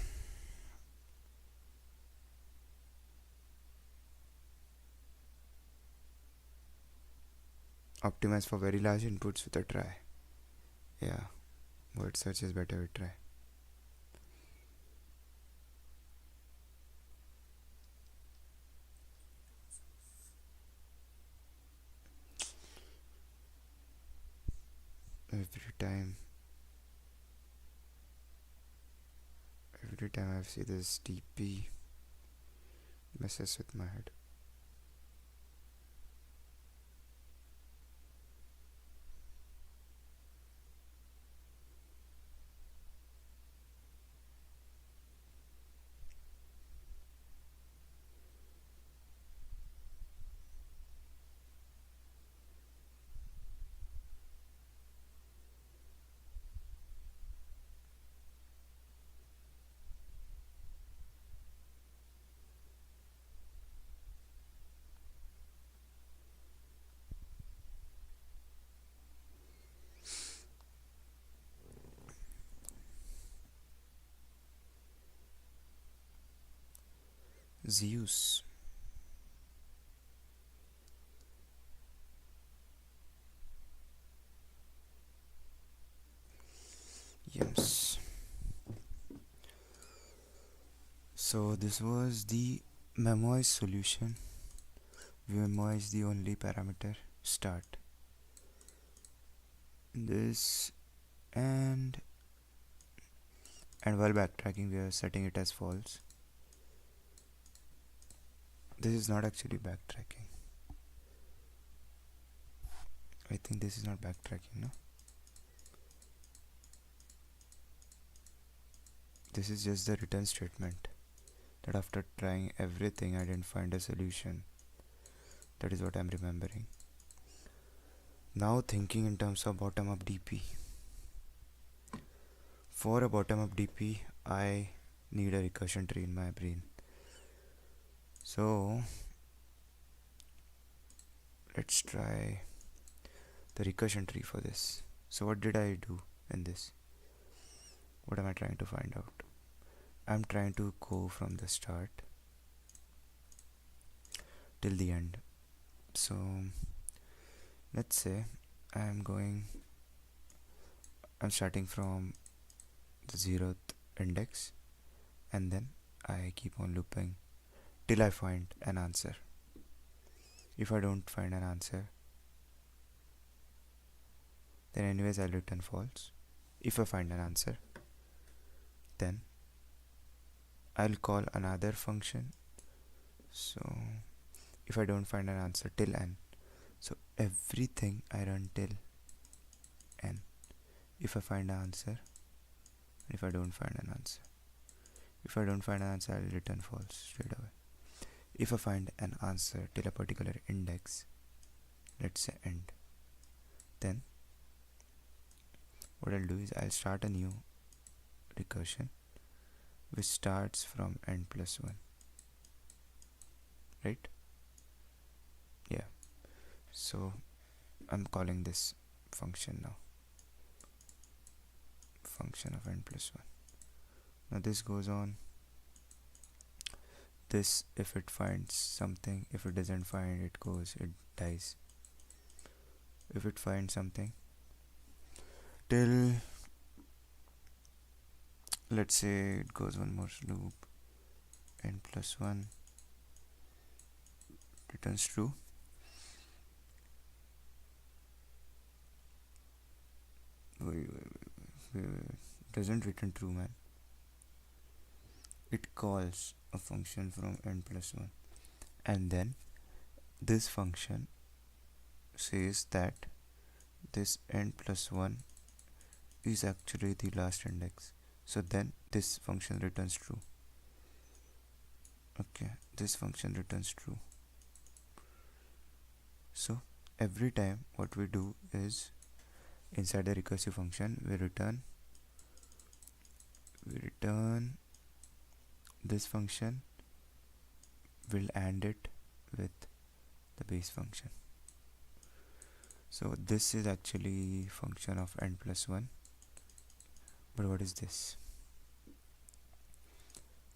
optimize for very large inputs with a try. Yeah, word search is better with try. time I see this TP messes with my head. Zeus. Yes. So this was the memoized solution. We memoize the only parameter start. This and while backtracking we are setting it as false. This is not actually backtracking. I think this is not backtracking, no? This is just the return statement that after trying everything I didn't find a solution. That is what I'm remembering. Now thinking in terms of bottom-up DP. For a bottom-up DP, I need a recursion tree in my brain. So let's try the recursion tree for this. So what did I do in this? What am I trying to find out? I'm trying to go from the start till the end. So let's say I'm starting from the 0th index, and then I keep on looping till I find an answer. If I don't find an answer, then anyways I'll return false. If I find an answer, then I'll call another function. So if I don't find an answer, till n. So everything I run till n. If I find an answer, and if I don't find an answer. If I don't find an answer, I'll return false straight away. If I find an answer till a particular index, let's say end, then what I'll do is I'll start a new recursion which starts from n plus 1, right? Yeah, so I'm calling this function now, function of n plus 1. Now this goes on. This, if it finds something, if it doesn't find, it dies. If it finds something till, let's say it goes one more loop, n plus 1 returns true. Wait. Doesn't return true, man. It calls a function from n plus 1, and then this function says that this n plus 1 is actually the last index. So then this function returns true. Okay, this function returns true. So every time what we do is, inside the recursive function we return this function, we'll AND it with the base function. So this is actually function of n plus 1. But what is this?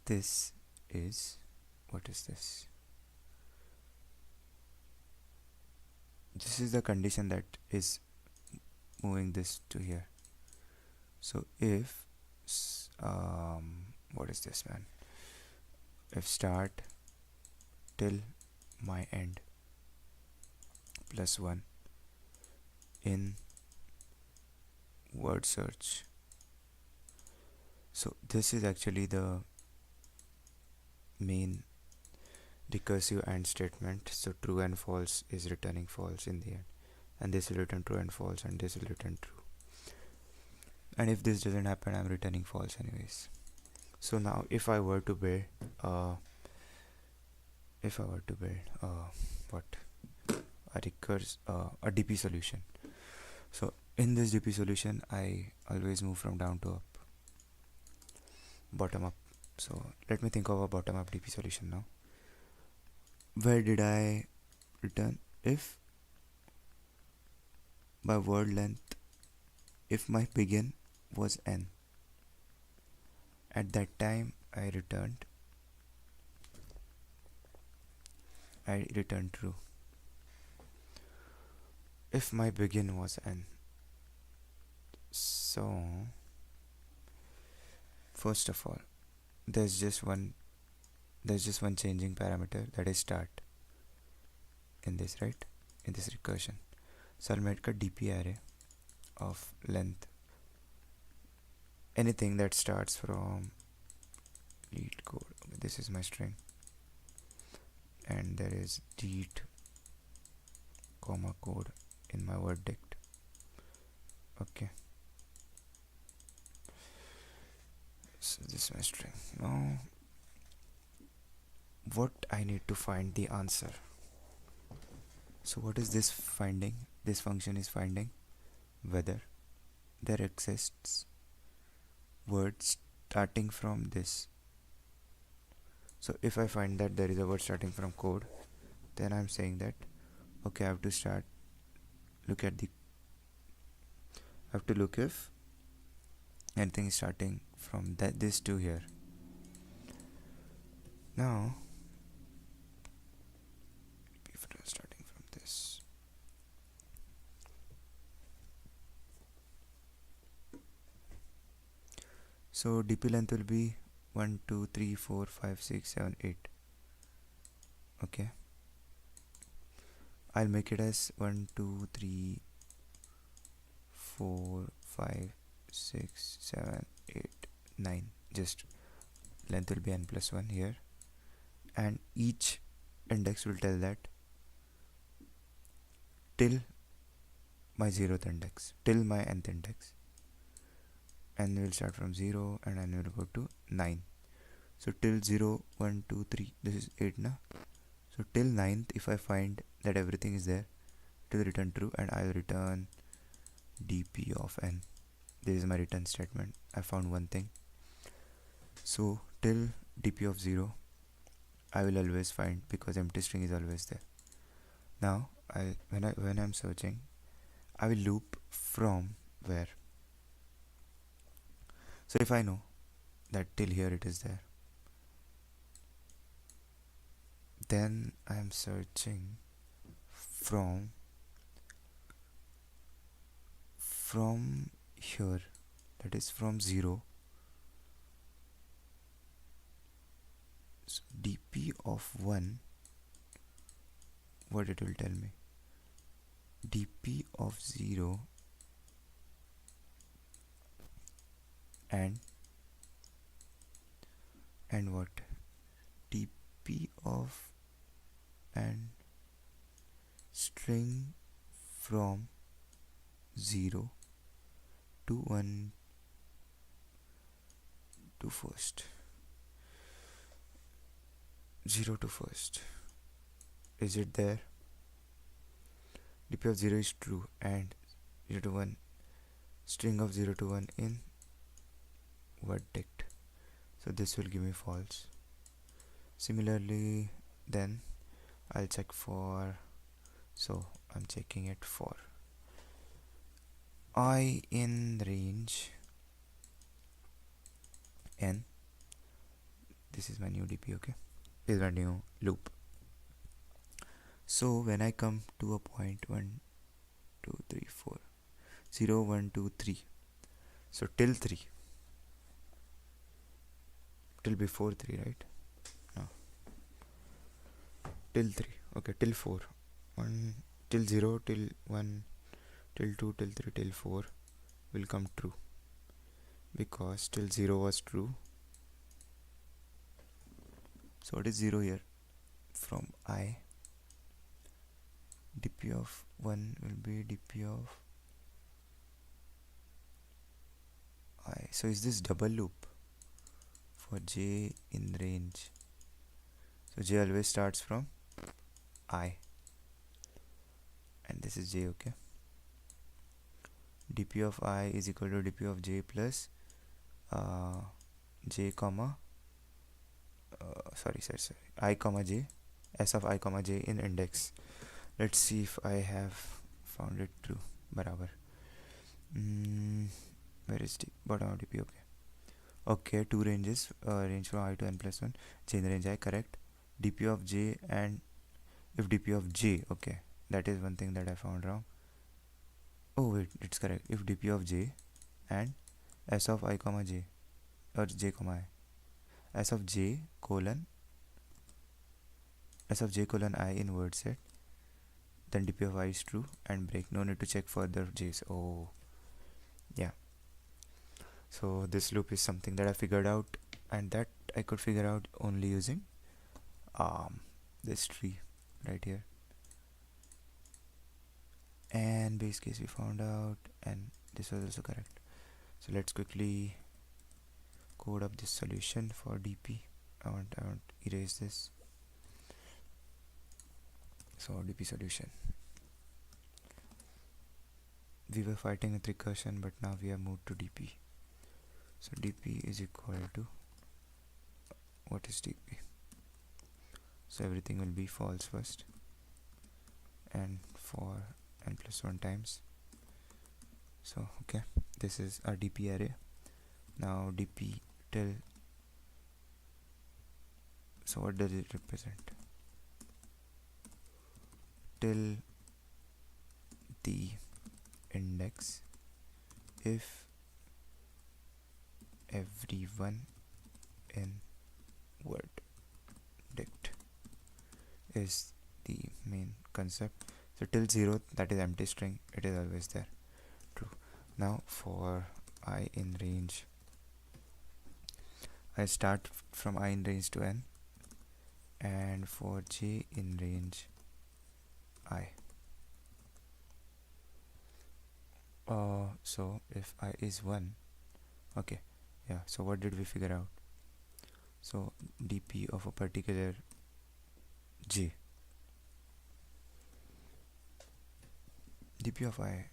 This is, what is this? This is the condition that is moving this to here. So if what is this, man? If start till my end plus 1 in word search. So this is actually the main recursive AND statement. So true and false is returning false in the end, and this will return true and false, and this will return true. And if this doesn't happen, I'm returning false anyways. So now if I were to build what a DP solution. So in this DP solution, I always move from down to up, bottom up. So let me think of a bottom up DP solution now. Where did I return? If by word length, if my begin was n, at that time I returned true. If my begin was n, so first of all, there's just one changing parameter, that is start, in this, right, in this recursion. So I'll make a DP array of length anything that starts from lead code. Okay, this is my string, and there is deet comma code in my word dict. Okay, so this is my string. Now what I need to find the answer. So what is this finding? This function is finding whether there exists words starting from this. So if I find that there is a word starting from code, then I'm saying that okay, I have to look if anything is starting from this to here. Now if it is starting from this, so DP length will be 1 2 3 4 5 6 7 8. Okay, I'll make it as 1 2 3 4 5 6 7 8 9. Just length will be n plus 1 here, and each index will tell that till my 0th index, till my nth index, and will start from 0 and n will go to 9. So till 0 1 2 3, this is 8 na. So till 9th, if I find that everything is there, it will return true, and I will return dp of n. This is my return statement. I found one thing. So till dp of 0, I will always find, because empty string is always there. Now when I'm searching, I will loop from where. So if I know that till here it is there, then I am searching from here, that is from 0. So dp of 1, what it will tell me, dp of 0 and what, dp of and string from 0 to 1 to first. 0 to first, is it there? dp of 0 is true, and 0 to 1, string of 0 to 1 in word dict. So this will give me false. Similarly, then I'll check for, so I'm checking it for I in range n. This is my new dp. Okay, this is my new loop. So when I come to a point 1 2 3 4 0 1 2 3, so till 3, till before 3, right? No, till 3. Okay, till 4, 1 till 0 till 1 till 2 till 3 till 4, will come true, because till 0 was true. So what is 0 here? From I, dp of 1 will be dp of I. So is this double loop for j in range? So j always starts from I, and this is j. Okay, dp of I is equal to dp of j plus j comma sorry I comma j, s of I comma j in index. Let's see if I have found it true. Barabar. Where is the bottom of dp? Okay, two ranges, range from I to n plus 1, j in range I, correct. dp of j, and if dp of j, okay, that is one thing that I found wrong. Oh wait, it's correct. If dp of j and s of I comma j, or j comma I, s of j colon I in word set, then dp of I is true and break. No need to check further j's. Oh yeah, so this loop is something that I figured out, and that I could figure out only using this tree right here. And base case we found out, and this was also correct. So let's quickly code up this solution for dp. I want erase this. So dp solution, we were fighting with recursion, but now we have moved to dp. So dp is equal to, what is dp? So everything will be false first, and for n plus 1 times. So okay, this is our dp array. Now dp till, so what does it represent? Till the index if everyone in word dict is the main concept. So till 0, that is empty string, it is always there, true. Now for I in range, I start from I in range to n, and for j in range I. So if I is 1, okay, yeah, so what did we figure out? So dp of a particular j, dp of I,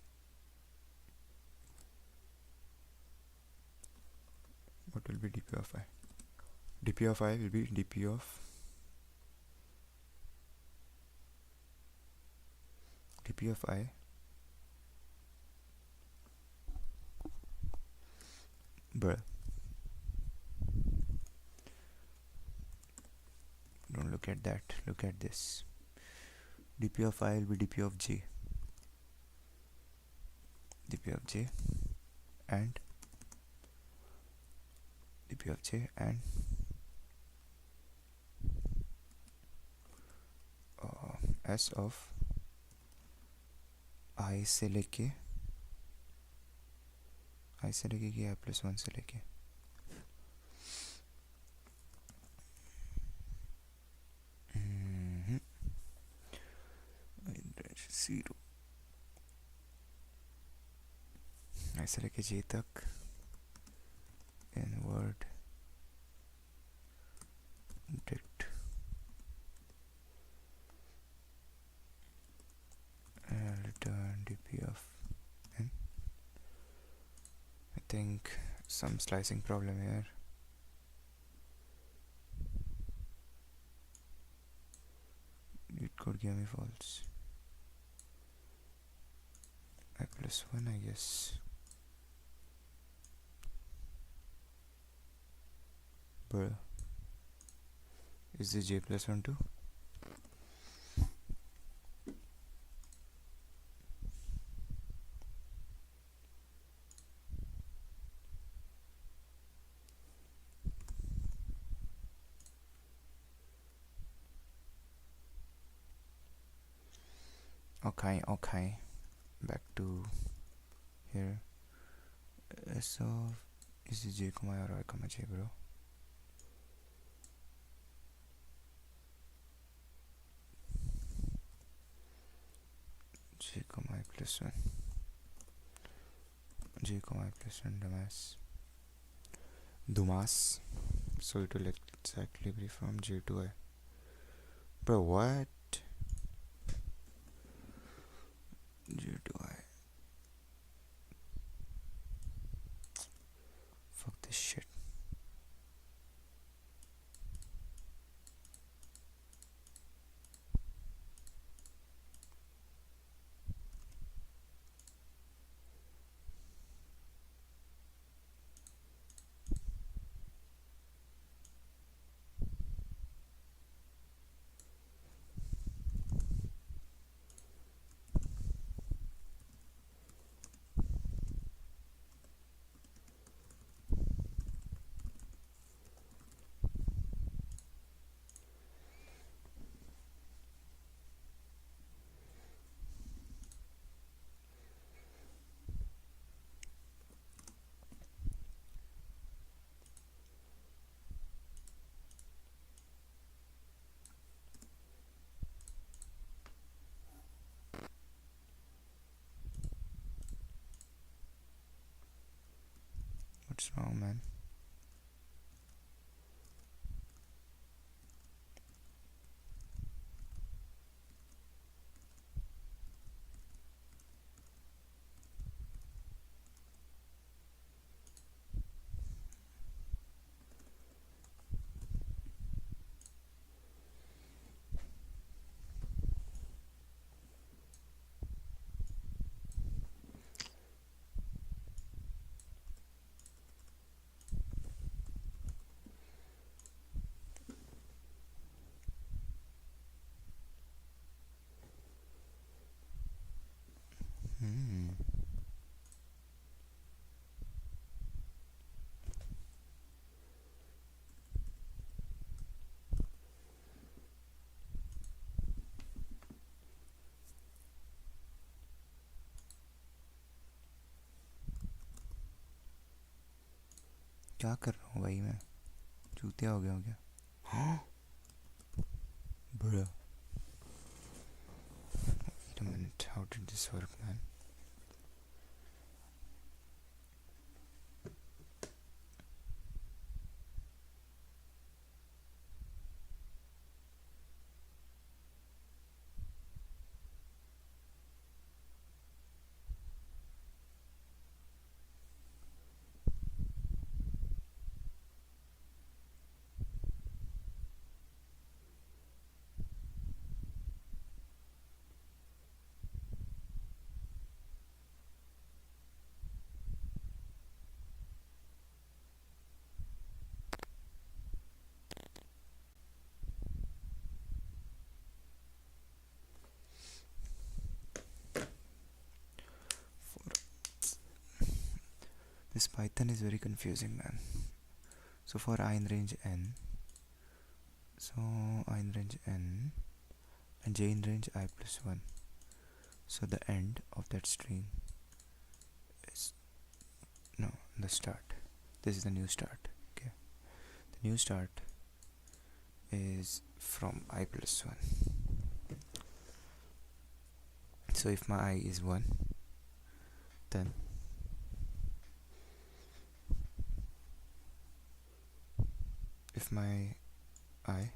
what will be dp of I? dp of I will be dp of I bruh, don't look at that, look at this. dp of I will be dp of j, and dp of j and s of I से लेके I से लेके कि I plus 1 से लेके zero I से लेके j तक in word dict and return dp of n. I think some slicing problem here. It could give me false. I plus 1, I guess. But is this j plus 1 too? Okay, back to here. S of is j comma I or I comma j, bro. J comma I plus 1. J comma I plus 1, Dumas. So it will exactly be from j to I. Bro, what? J to I. Fuck this shit. What's wrong, man? क्या कर रहा हूँ भाई मैं? चूतिया हो गया हूँ क्या? हाँ बड़ा. Wait a minute, how did this work, man? This Python is very confusing, man. So for I in range n, and j in range I plus 1. So the end of that string is, no, the start. This is the new start. Okay, the new start is from I plus 1. So if my I is 1, then if my I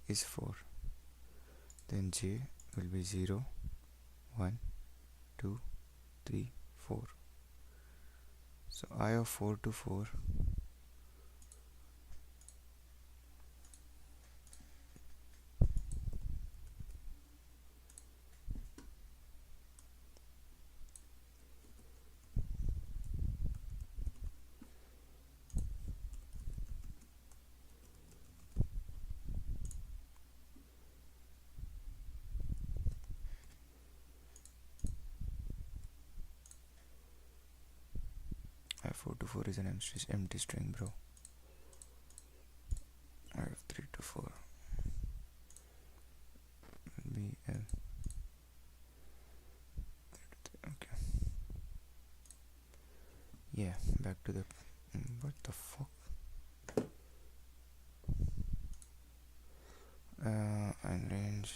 is 4, then j will be 0, 1, 2, 3, 4. So I of 4 to 4 4 to 4 is an empty string, bro. I have 3 to 4 will be L. Okay. Yeah, back to the what the fuck. And range.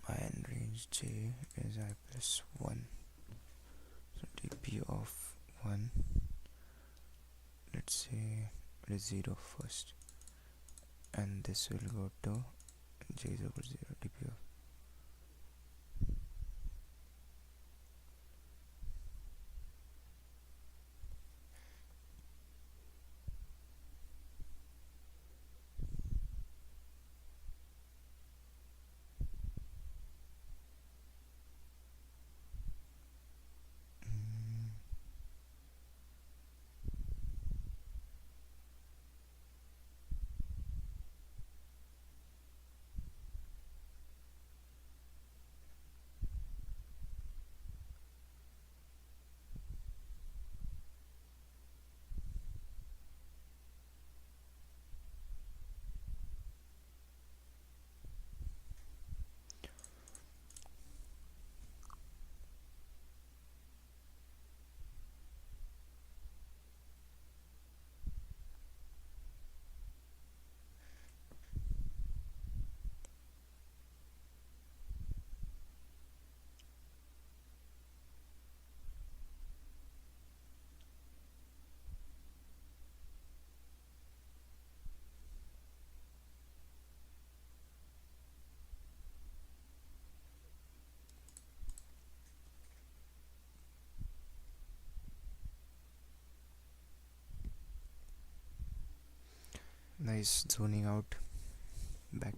And range j is I plus 1. So dp of 1, let's say it is 0 first, and this will go to j is over 0 dp of nice zoning out. Back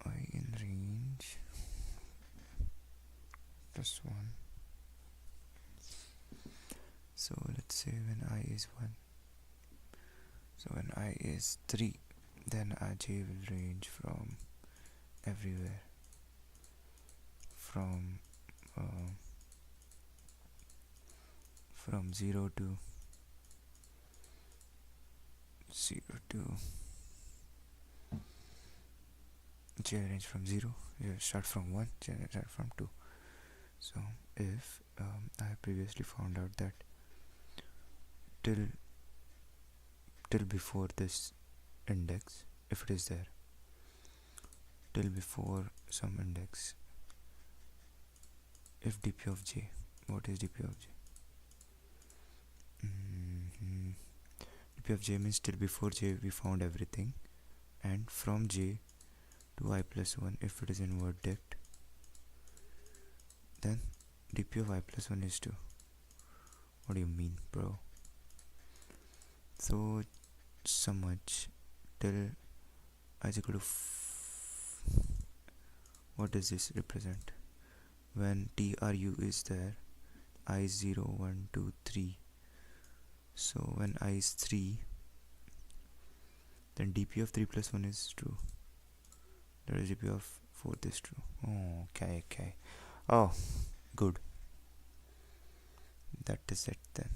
I in range plus 1. So let's say when I is 1, so when I is 3, then j will range from everywhere, from uh, from 0 to 0 to j range from 0, start from 1, j start from 2. So if I previously found out that till before this index, if it is there, till before some index, if dp of j, what is dp of j? Dp of j means till before j we found everything, and from j to I plus 1, if it is in verdict, then dp of I plus 1 is 2. What do you mean, bro? So much till I is equal to what does this represent? When tru is there, I is 0, 1, 2, 3. So when I is 3, then dp of 3 plus 1 is true. That is dp of 4 is true. Oh, okay. Oh, good. That is it then.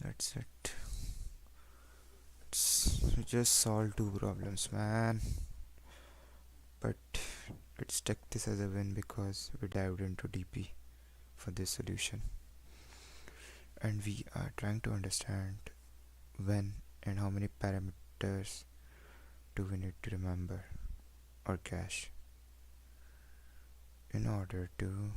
That's it. We just solved 2 problems, man. But let's take this as a win because we dived into DP for this solution. And we are trying to understand when and how many parameters do we need to remember or cache in order to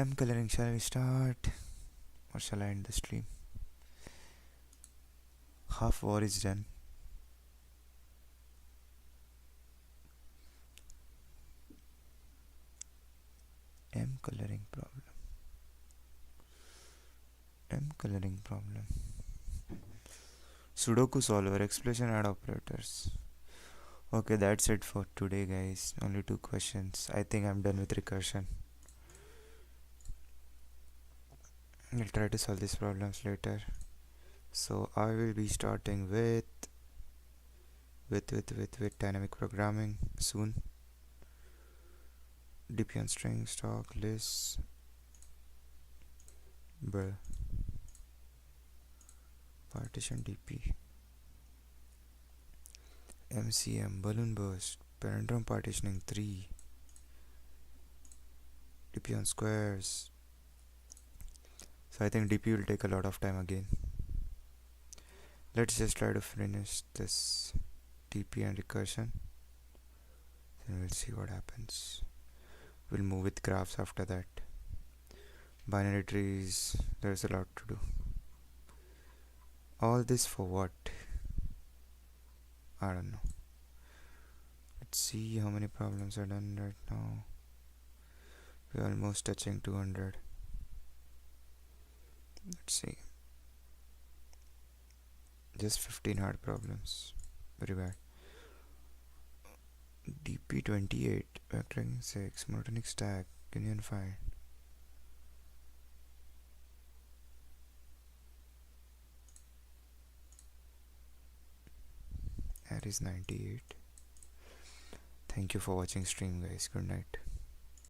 M coloring, shall we start or shall I end the stream? Half war is done. M coloring problem. M coloring problem. Sudoku solver, explosion add operators. Okay, that's it for today, guys. Only 2 questions. I think I'm done with recursion. I'll try to solve these problems later. So I will be starting with dynamic programming soon. DP on string, stock, list, partition DP, MCM, balloon burst, palindrome partitioning 3, DP on squares. So I think DP will take a lot of time again. Let's just try to finish this DP and recursion, then we'll see what happens. We'll move with graphs after that. Binary trees, there's a lot to do. All this for what? I don't know. Let's see how many problems are done right now. We're almost touching 200. Let's see. Just 15 hard problems. Very bad. DP28, vectoring 6, monotonic stack, union find. That is 98. Thank you for watching stream, guys. Good night.